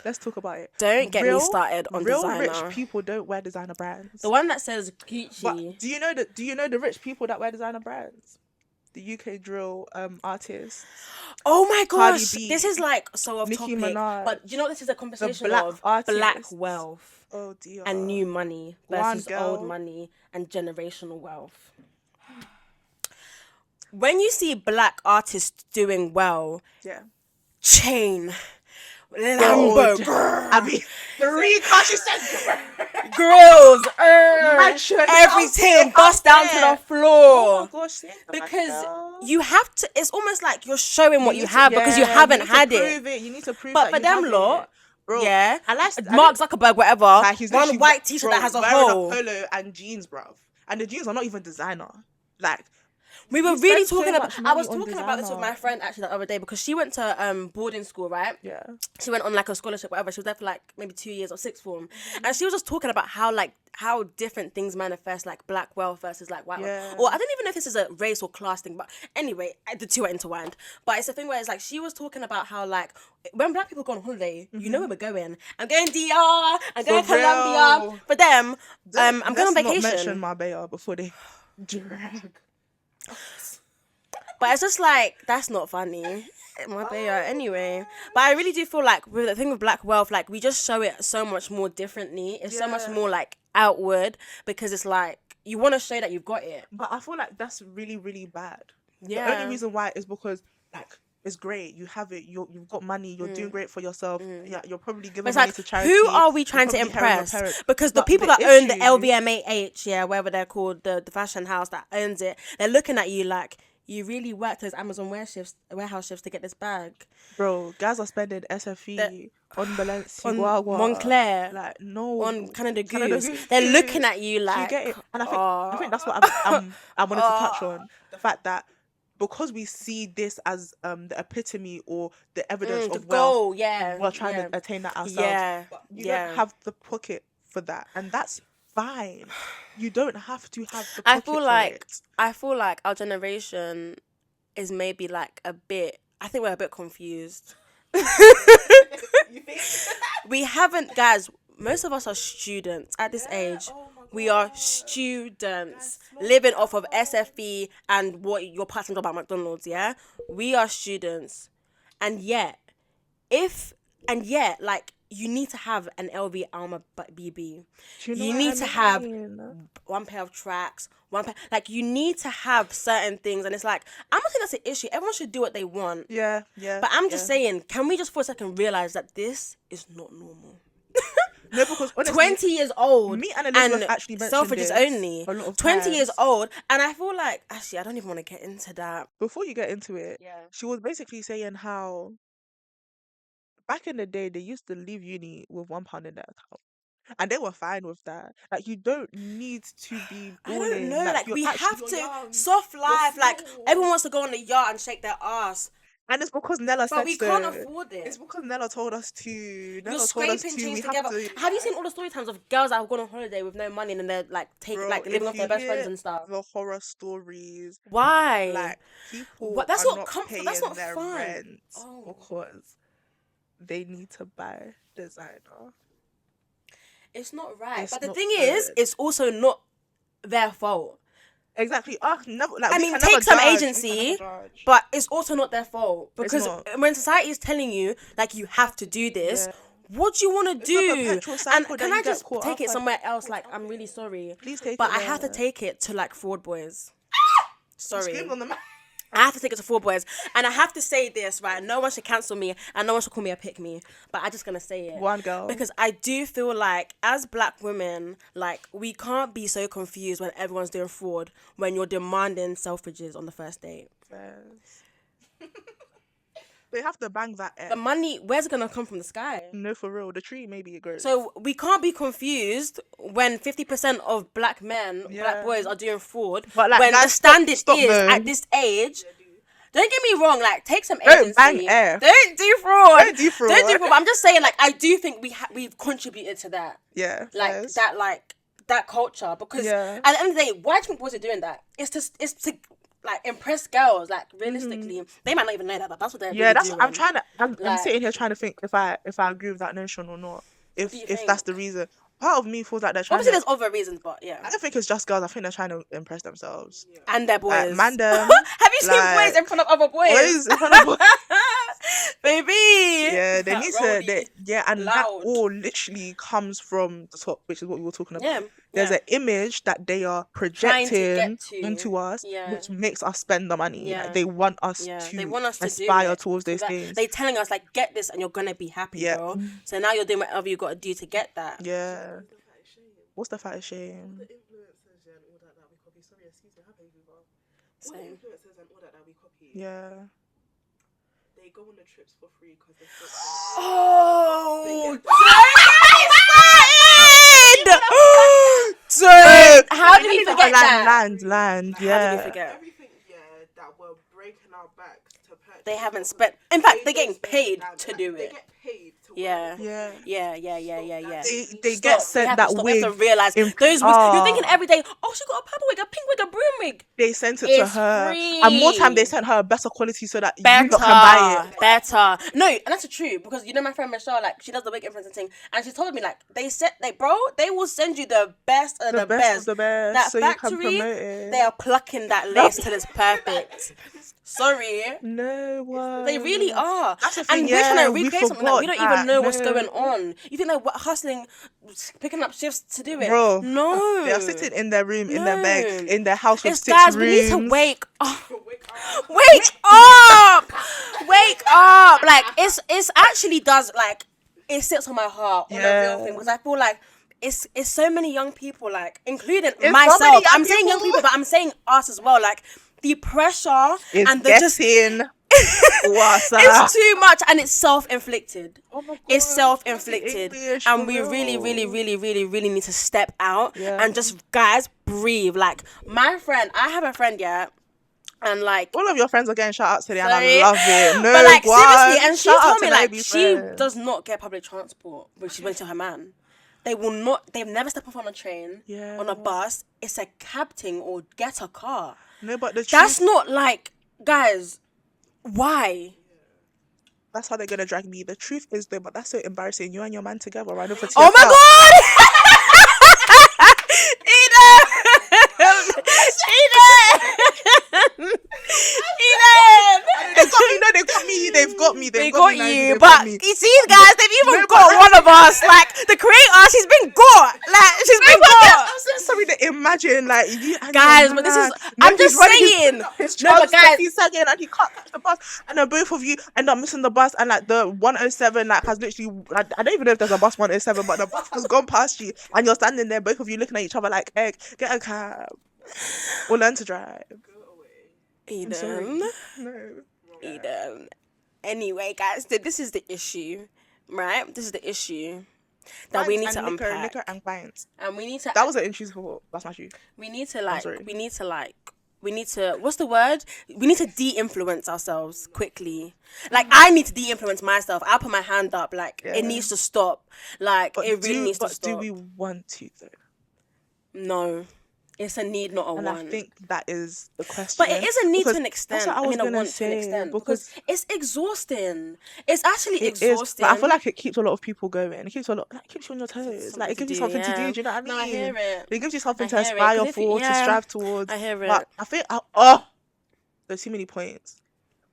Let's talk about it. Don't get me started on real designer. rich people don't wear designer brands. The one that says Gucci. But do you know the rich people that wear designer brands? The UK drill artists. Oh my Cardi gosh, B, this is like so off Nicki topic. Minaj, But do you know what this is a conversation black of? artists. Black wealth Oh dear. and new money One versus girl. old money and generational wealth. When you see black artists doing well, Yeah. chain, Lambo, I mean, 3 cars. She said, girls, Mansion, everything house bust down to there. the floor. Oh my gosh, Because you have to, it's almost like you're showing what you need to- have because you yeah, haven't need to had prove it. You need to prove But that for you them have lot, it. Bro, yeah, I like Mark Zuckerberg, whatever, like, he's one literally, white t-shirt bro, that has a wearing hole. a polo and jeans, bruv. And the jeans are not even designer. Like, We were he really spends so talking about. much I was money on talking about this with designer. my friend actually the other day because she went to boarding school, right? yeah. She went on like a scholarship, whatever. She was there for like maybe 2 years or sixth form, and she was just talking about how different things manifest, like black wealth versus like white Yeah. wealth. Or I don't even know if this is a race or class thing, but anyway, the two are intertwined. But it's a thing where it's like she was talking about how like when black people go on holiday, you know where we're going. I'm going DR. I'm going For Colombia. real. For them, I'm going on Let's not vacation. mention Marbella before they drag. But it's just like, that's not funny. My baby, anyway. But I really do feel like with the thing with black wealth, like we just show it so much more differently. It's so much Yeah. more like outward because it's like you want to show that you've got it. But I feel like that's really, really bad. Yeah. The only reason why is because like it's great. You have it. You've got money. You're doing great for yourself. Yeah, you're probably giving But it's money like, to charity. who are we You're trying to probably helping your impress? parents. Because the But people the that own the issue- LVMH, yeah, whatever they're called, the fashion house that owns it, they're looking at you like, you really worked those Amazon warehouse shifts to get this bag. Bro, guys are spending SFE on On Balenciaga, Moncler, like no, on Canada Canada Goose. Goose. They're looking at you Do like, you get it? And I think that's what I wanted to touch on, the fact that because we see this as the epitome or the evidence the of wealth, goal, yeah. we're trying yeah. to attain that ourselves. Yeah, But you yeah. don't have the pocket for that, and that's fine. You don't have to have the pocket I feel like our generation is maybe like a bit. I think we're a bit confused. We haven't, guys. Most of us are students at this age. We are students living off of SFE and what your part-time job at McDonald's. Yeah, we are students, and yet, like you need to have an LV Alma BB. Do know You what need I to have mean? one pair of tracks, like you need to have certain things, and it's like I'm not saying that's an issue. Everyone should do what they want. Yeah. But I'm just saying, can we just for a second realize that this is not normal? No, because honestly, 20 years old, me and Elizabeth actually mentioned Selfridge is this only a lot of 20 years times. old, and I feel like actually I don't even want to get into that. Before you get into it, Yeah. she was basically saying how back in the day they used to leave uni with £1 in their account, and they were fine with that. Like you don't need to be I don't balling. know, like you're we actually- have you're to young. soft life. Like small. everyone wants to go on the yacht and shake their ass. And it's because Nella But said we so. can't afford it. It's because Nella told us to. You're Nella told us scraping to. change We together. have to. Have you seen all the story times of girls that have gone on holiday with no money and then they're like Bro, living off if their you best friends hear and stuff? the horror stories, Why? like people What? That's are not not comfort. paying That's not their fun. rent Oh. because they need to buy designer. It's not right. It's But the not thing is, good. it's also not their fault. Exactly. Never. Like, I we mean, can take never some judge. We can agency, never judge. but it's also not their fault because not. when society is telling you like you have to do this, Yeah. what do you want to It's a do? perpetual And cycle that can you I get just caught take up it in. somewhere else? Like, I'm really sorry, Please take but it I have to there. take it to like Fraud Boys. Sorry. Screamed on the mic. I have to take it to Four Boys. And I have to say this, right? No one should cancel me and no one should call me a pick me. But I'm just going to say it. One girl. Because I do feel like, as black women, like, we can't be so confused when everyone's doing fraud when you're demanding Selfridges on the first date. Yes. They have to bang that The money, where's it going to come from the sky? No, for real. The tree, maybe it grows. So we can't be confused when 50% of black men, black boys are doing fraud. But, like, when guys, the standard stop is though. at this age. Don't get me wrong, like, take some Don't agency. bang F. Don't do fraud. Don't do fraud. Don't do fraud. But I'm just saying, like, I do think we've contributed to that. Yeah. Like, yes. that culture. Because Yeah. at the end of the day, why do you think boys are doing that? It's to like, impress girls. Like, realistically. They might not even know that, but that's what they're Yeah, really that's. doing. I'm Like, sitting here trying to think if I agree with that notion or not. If do you that's think? the reason. Part of me feels like they're trying obviously, to. there's other reasons, but yeah. I don't think it's just girls. I think they're trying to impress themselves. And their boys. Man, them. Have you seen like, boys in front of other boys? Boys in front of boys. Baby. Yeah, they need Rowdy. to. And that Loud. all literally comes from the top, which is what we were talking about. Yeah. There's an image that they are Trying to projecting get to. into us, Yeah. which makes us spend the money. Yeah. Like, they want us They want us to aspire do it. towards those That- things. They telling us like, get this and you're gonna be happy, Yeah. bro. So now you're doing whatever you got to do to get that. Yeah. What's the fattest shame? The influencers and all that we copy. Sorry, excuse me, have a Uber. All the Same. influencers and all that we copy. Yeah. They go on the trips for free because they're Oh, So how did we forget that? Land. How Yeah. did we forget? everything. That we're breaking our backs to purchase. They haven't spent. In fact, they're getting paid to do They it. get paid to Yeah. Yeah. Yeah. They get sent that We wig. have to realize in- those wigs. Oh. You're thinking every day, oh, she got a purple wig, a pink wig, a broom wig. They sent it to It's her, free. and more time they sent her a better quality so that you Better, lot can buy it. better. No, and that's true because you know my friend Michelle, like she does the wig influencing thing, and she told me like they will send you the best of the best. Of the best, That so you can factory, promote it. they are plucking that lace till it's perfect. Sorry. No one. They really are. That's the And thing, we're trying to we recreate something that we don't forgot even know that. what's No. going on. You think they're hustling, picking up shifts to do it? Bro, No. they are sitting in their room, in their No. bed, in their house with It's 6 guys, rooms. we need to wake up. Wake up! Wake up! Like it's actually does like it sits on my heart on a Yeah. real thing because I feel like it's so many young people, like including so myself. many young I'm saying young people. people, but I'm saying us as well. Like the pressure It's and the just getting worse. it's too much and it's self-inflicted. Oh my God. It's self-inflicted. English, And for we really, real. really, really, really, really need to step out Yeah. and just, guys, breathe. Like, my friend, I have a friend, yeah, and like, All of your friends are getting shout out today, sorry, and I love it. No, but like, what? seriously, and she Shout out told to me, my like, baby she friends. does not get public transport when she went to her man. They've never stepped off on a train, Yeah. on a bus. It's a cab thing or get a car. No, but the That's truth, not like, guys, why? that's how they're gonna drag me. The truth is though, but that's so embarrassing. You and your man together, right? For Oh my God! They've got me. They got got me, you, they've but got me. you see, guys, they've even No, got but- one of us. Like the creator, she's been got. Like she's been got. I'm so sorry to imagine, like, you and Guys, your but this man, is- no, I'm he's just running saying. his No, but trousers, guys- he's sagging and he can't catch the bus, and then both of you end up missing the bus, and like the 107 like has literally, I don't even know if there's a bus 107, but the bus has gone past you, and you're standing there, both of you looking at each other like, egg, get a cab or learn to drive. I'm sorry. Eden. No. Eden. Anyway, guys, so this is the issue, right? This is the issue that we need Pints to and unpack, liquor and pints. and we need to. That was an intrusive thought. That's my shoe. We need to like. sorry. We need to like we need to, what's the word? We need to de-influence ourselves quickly. Like, I need to de-influence myself. I'll put my hand up. Like, it needs to stop. Like, it really needs to stop. But do we want to, though? No. It's a need, not a and want. I think that is the question. But it is a need to an extent. That's what I was mean, a want say, to an extent. because it's exhausting. It's actually it exhausting. Is, but I feel like it keeps a lot of people going. It keeps keeps you on your toes. Like, it gives you something to do. Do you know what I mean? No, I hear it. It gives you something to aspire for, to strive towards. I hear it. But I think, there's too many points.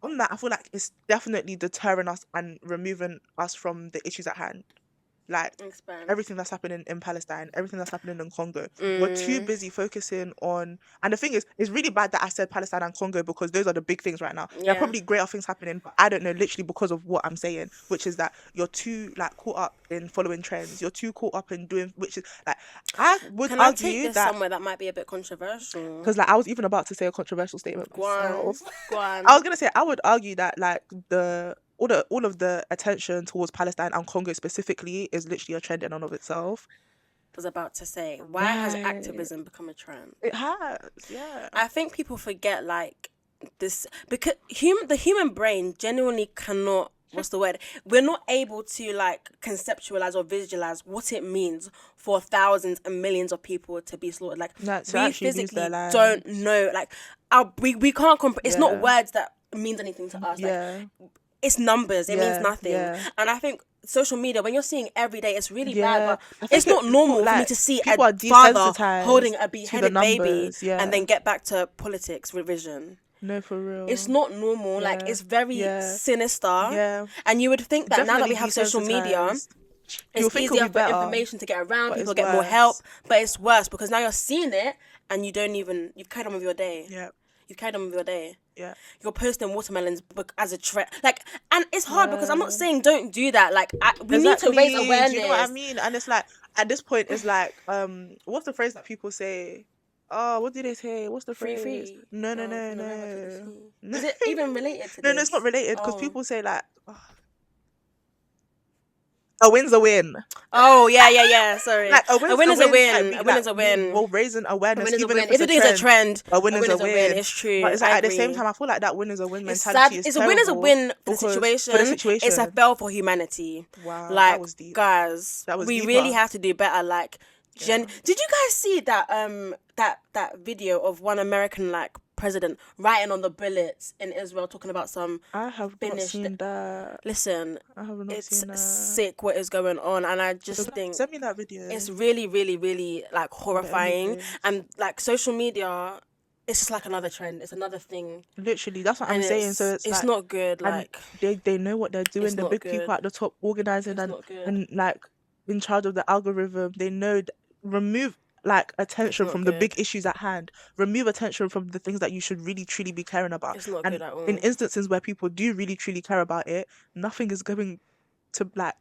On that, I feel like it's definitely deterring us and removing us from the issues at hand. Like, everything that's happening in Palestine, everything that's happening in Congo. We're too busy focusing on... And the thing is, it's really bad that I said Palestine and Congo, because those are the big things right now. There are probably greater things happening, but I don't know, literally because of what I'm saying, which is that you're too, like, caught up in following trends. You're too caught up in doing... Which is, like, I would Can argue I take this that... somewhere that might be a bit controversial? Because, like, I was even about to say a controversial statement myself. Go on. I was going to say, I would argue that, like, all of the attention towards Palestine and Congo specifically is literally a trend in and of itself. I was about to say, why has activism become a trend? It has, yeah. I think people forget, like, this, because the human brain genuinely cannot, what's the word? We're not able to, like, conceptualize or visualize what it means for thousands and millions of people to be slaughtered. Like, we physically don't know. Like, we can't it's not words that means anything to us. Like, it's numbers. It means nothing. Yeah. And I think social media, when you're seeing every day, it's really bad. But it's not normal for me to see a father holding a beheaded baby and then get back to politics revision. No, for real. It's not normal. Like, it's very sinister. Yeah. And you would think that now that we have social media, it's easier for information to get around. People get more help. But it's worse, because now you're seeing it and you've carried on with your day. Yeah. You've carried on with your day. Yeah. You're posting watermelons as a trend. Like, and it's hard because I'm not saying don't do that. Like, we need to raise awareness. Do you know what I mean? And it's like, at this point, it's like, what's the phrase that people say? Oh, what do they say? What's the phrase? Free. No. Is it even related to this? No, it's not related, because people say, like, a win's a win. Oh, yeah. Sorry. Like, a win is a win. A win is a win. Well, raising awareness, even if it is a trend, a win is a win. It's true. But it's like, at the same time, I feel like that win is a win mentality is a win is a win for the situation. It's a fail for humanity. Wow, like, that was deep. Guys, we really have to do better. Like, did you guys see that that video of one American, like, president writing on the bullets in Israel, talking about some... I have not seen that. Listen, I have not seen that. It's sick what is going on, and I just think... Send me that video. It's really, really, really, like, horrifying. And, like, social media, it's just like another trend. It's another thing. Literally, that's what I'm saying. So it's like, not good. Like, they know what they're doing. The big people at the top organising and, like, in charge of the algorithm. They know... remove, like, attention from the big issues at hand. Remove attention from the things that you should really truly be caring about. It's not good at all. In instances where people do really truly care about it, nothing is going to, like,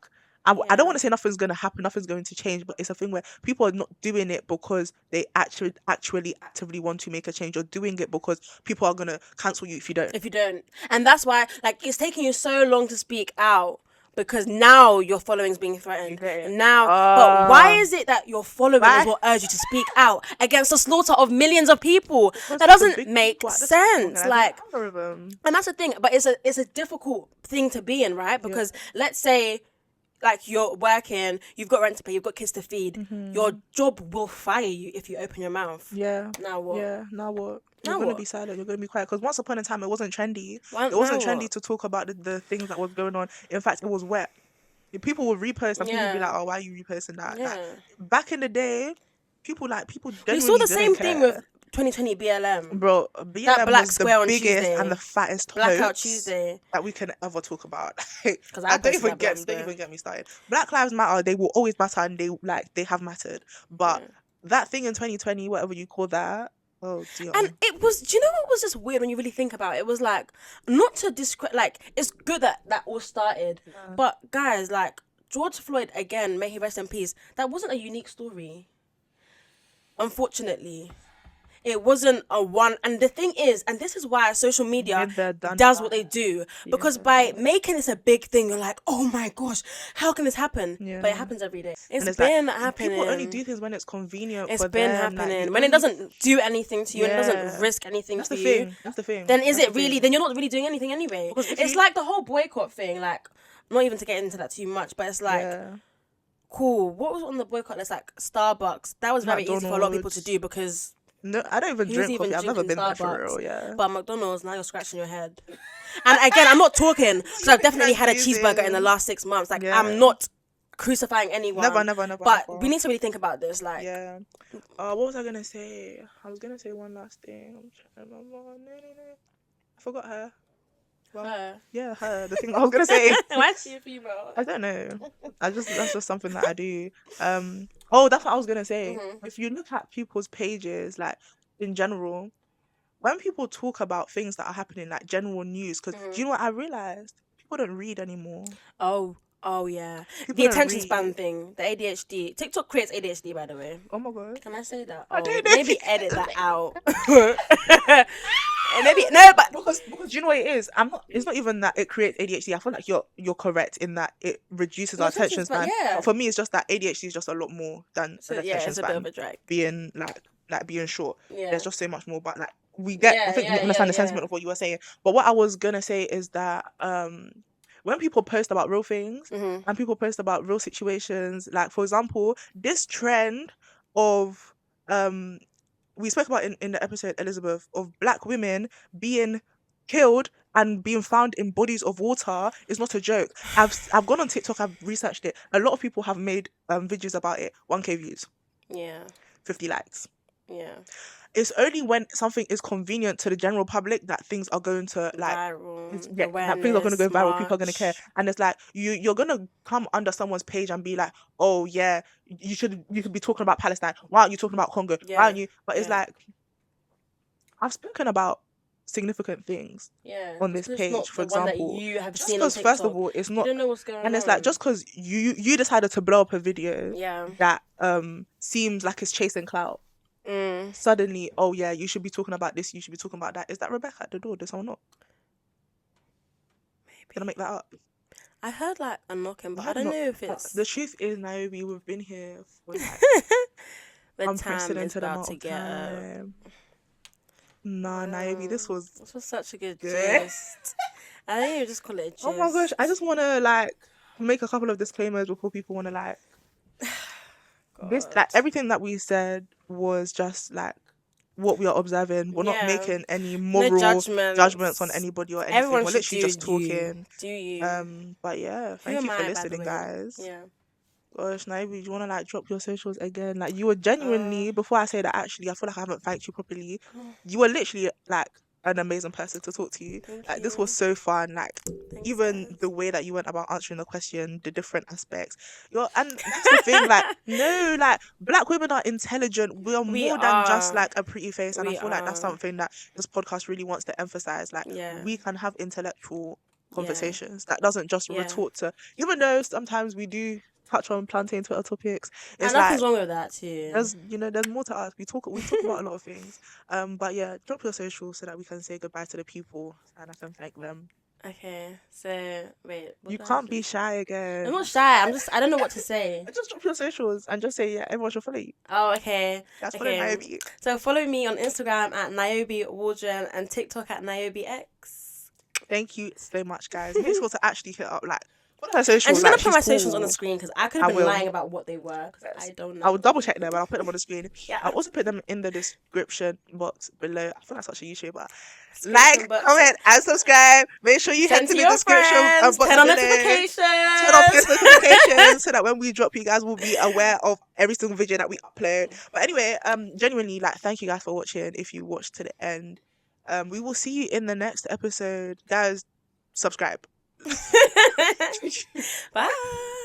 I don't want to say nothing's going to happen, nothing's going to change, but it's a thing where people are not doing it because they actually actively want to make a change. You're doing it because people are going to cancel you if you don't. And that's why, like, it's taking you so long to speak out, because now your following is being threatened. Now, but why is it that your following is what urge you to speak out against the slaughter of millions of people? That doesn't make sense. Like, and that's the thing. But it's a difficult thing to be in, right? Because let's say, like, you're working, you've got rent to pay, you've got kids to feed. Your job will fire you if you open your mouth. Yeah. Now what? Yeah. Now what? You're going to be silent. You're going to be quiet. Because once upon a time, it wasn't trendy. It wasn't trendy to talk about the things that was going on. In fact, it was wet. People would repost and people would be like, oh, why are you reposting that? Yeah. Like, back in the day, people we saw the same thing with 2020 BLM. Bro, BLM that black was square the on biggest Tuesday. and the fattest Blackout hoax Tuesday that we can ever talk about. I don't even get me started. Black Lives Matter, they will always matter, and they have mattered. But that thing in 2020, whatever you call that, oh dear. And it was, do you know what was just weird when you really think about it? It was like, not to discredit, like, it's good that all started. But guys, like, George Floyd, again, may he rest in peace, that wasn't a unique story. Unfortunately. It wasn't a one. And the thing is, and this is why social media Been there, done does that. what they do. Because by making this a big thing, you're like, oh my gosh, how can this happen? Yeah. But it happens every day. And It's like, been happening. people only do things when it's convenient It's for been them. happening. Like, When it doesn't do anything to you and it Yeah. doesn't risk anything That's for the you, thing. That's the thing. then is That's it the really, thing. then you're not really doing anything anyway. Because if It's you- like the whole boycott thing, like, not even to get into that too much, but it's like, Yeah. cool. What was on the boycott? It's like Starbucks. That was very easy for a lot of people to McDonald's. do because No, I don't even who's drink even coffee. I've never drinking been there for Starbucks? real. Yeah. But McDonald's, now you're scratching your head. And again, I'm not talking because I've definitely had a cheeseburger in the last 6 months. Like, Yeah. I'm not crucifying anyone. Never. But never. we need to really think about this. Like, Yeah. What was I gonna say? I was gonna say one last thing. I'm trying to remember. No. I forgot her. Well, her. yeah, her. The thing I was gonna say. Why is she a female? I don't know. That's just something that I do. That's what I was gonna say. Mhm. If you look at people's pages, like in general, when people talk about things that are happening, like general news, because do you know what I realized? People don't read anymore. Oh yeah. People The don't attention read. span thing, the ADHD. TikTok creates ADHD, by the way. Oh my god. Can I say that? I Oh, don't know. maybe edit that out. Maybe no, but Because you know what it is? It's not even that it creates ADHD. I feel like you're correct in that it reduces our attention span. yeah. But for me, it's just that ADHD is just a lot more than So, an yeah, attention it's a bit span of a drag. being like being short. Yeah. There's just so much more. But like we get, Yeah, I think yeah, we understand yeah, the sentiment yeah. of what you were saying. But what I was gonna say is that when people post about real things Mhm. and people post about real situations, like for example, this trend of we spoke about in the episode, Elizabeth, of black women being killed and being found in bodies of water is not a joke. I've gone on TikTok, I've researched it. A lot of people have made videos about it. 1K views, Yeah. 50 likes. Yeah. It's only when something is convenient to the general public that things are going to like Viral. that things are going to go viral. People are going to care, march. and it's like you're going to come under someone's page and be like, oh yeah, you could be talking about Palestine. Why aren't you talking about Congo? Yeah, Why aren't you? But it's yeah. like I've spoken about significant things Yeah. on this It's page, not for the one that example. you have Just seen on because first of TikTok. all, it's You not, don't know what's going on. and it's like just because you decided to blow up a video Yeah. that seems like it's chasing clout. Suddenly, oh yeah, you should be talking about this, you should be talking about that. Is that Rebecca at the door? Did someone knock? Maybe. Did I make that up? I heard like a knocking, but I heard don't knock- know if but it's the truth is, Niobe, we've been here for like the time is unprecedented about amount to of get up. time. Nah, Niobe, this was such a good good. gist. I think you just call it a gist. Oh my gosh, I just want to like make a couple of disclaimers before people want to like this. Like everything that we said was just like what we are observing. We're not Yeah. making any No moral judgments. judgments on anybody or anything. Everyone We're should literally do just talking. Do you? But yeah, Who thank am you for I, by the listening, way? guys. Yeah. Gosh, Naive, do you want to like drop your socials again? Like you were genuinely, before I say that, actually, I feel like I haven't thanked you properly. You were literally like an amazing person to talk to. Thank Like this you. was so fun. Like Thanks, even guys. the way that you went about answering the question, the different aspects. And that's the thing. Like no, like black women are intelligent. We are We more than just are. like a pretty face, and I We feel like that's are. something that this podcast really wants to emphasize. Like Yeah. we can have intellectual Yeah. conversations that doesn't just Yeah. retort to, even though sometimes we do touch on plantain Twitter topics. It's And like nothing's wrong with that too. there's more to us. We talk about a lot of things. But yeah, drop your socials so that we can say goodbye to the people and I can thank them. Okay, so wait. what You do I can't have be to- shy again. I'm not shy. I don't know what to say. Just drop your socials and just say yeah, everyone should follow you. Oh, okay. That's Okay. follow Niobe. So follow me on Instagram at Niobe Waldron and TikTok at NiobeX. Thank you so much, guys. Make sure to actually hit up like what are her socials. I'm just gonna Like, put my she's socials on cool. the screen because I could I have been will. lying about what they were. 'Cause I don't know. I will double check them and I'll put them on the screen. Yeah. I'll also put them in the description box below. I feel like such a YouTuber. Description Like, box. comment, and subscribe. Make sure you head Send to to the your description friends. box Turn on below. notifications. Turn off your notifications so that when we drop, you guys will be aware of every single video that we upload. But anyway, genuinely, like, thank you guys for watching. If you watched to the end, we will see you in the next episode, guys. Subscribe. Bye.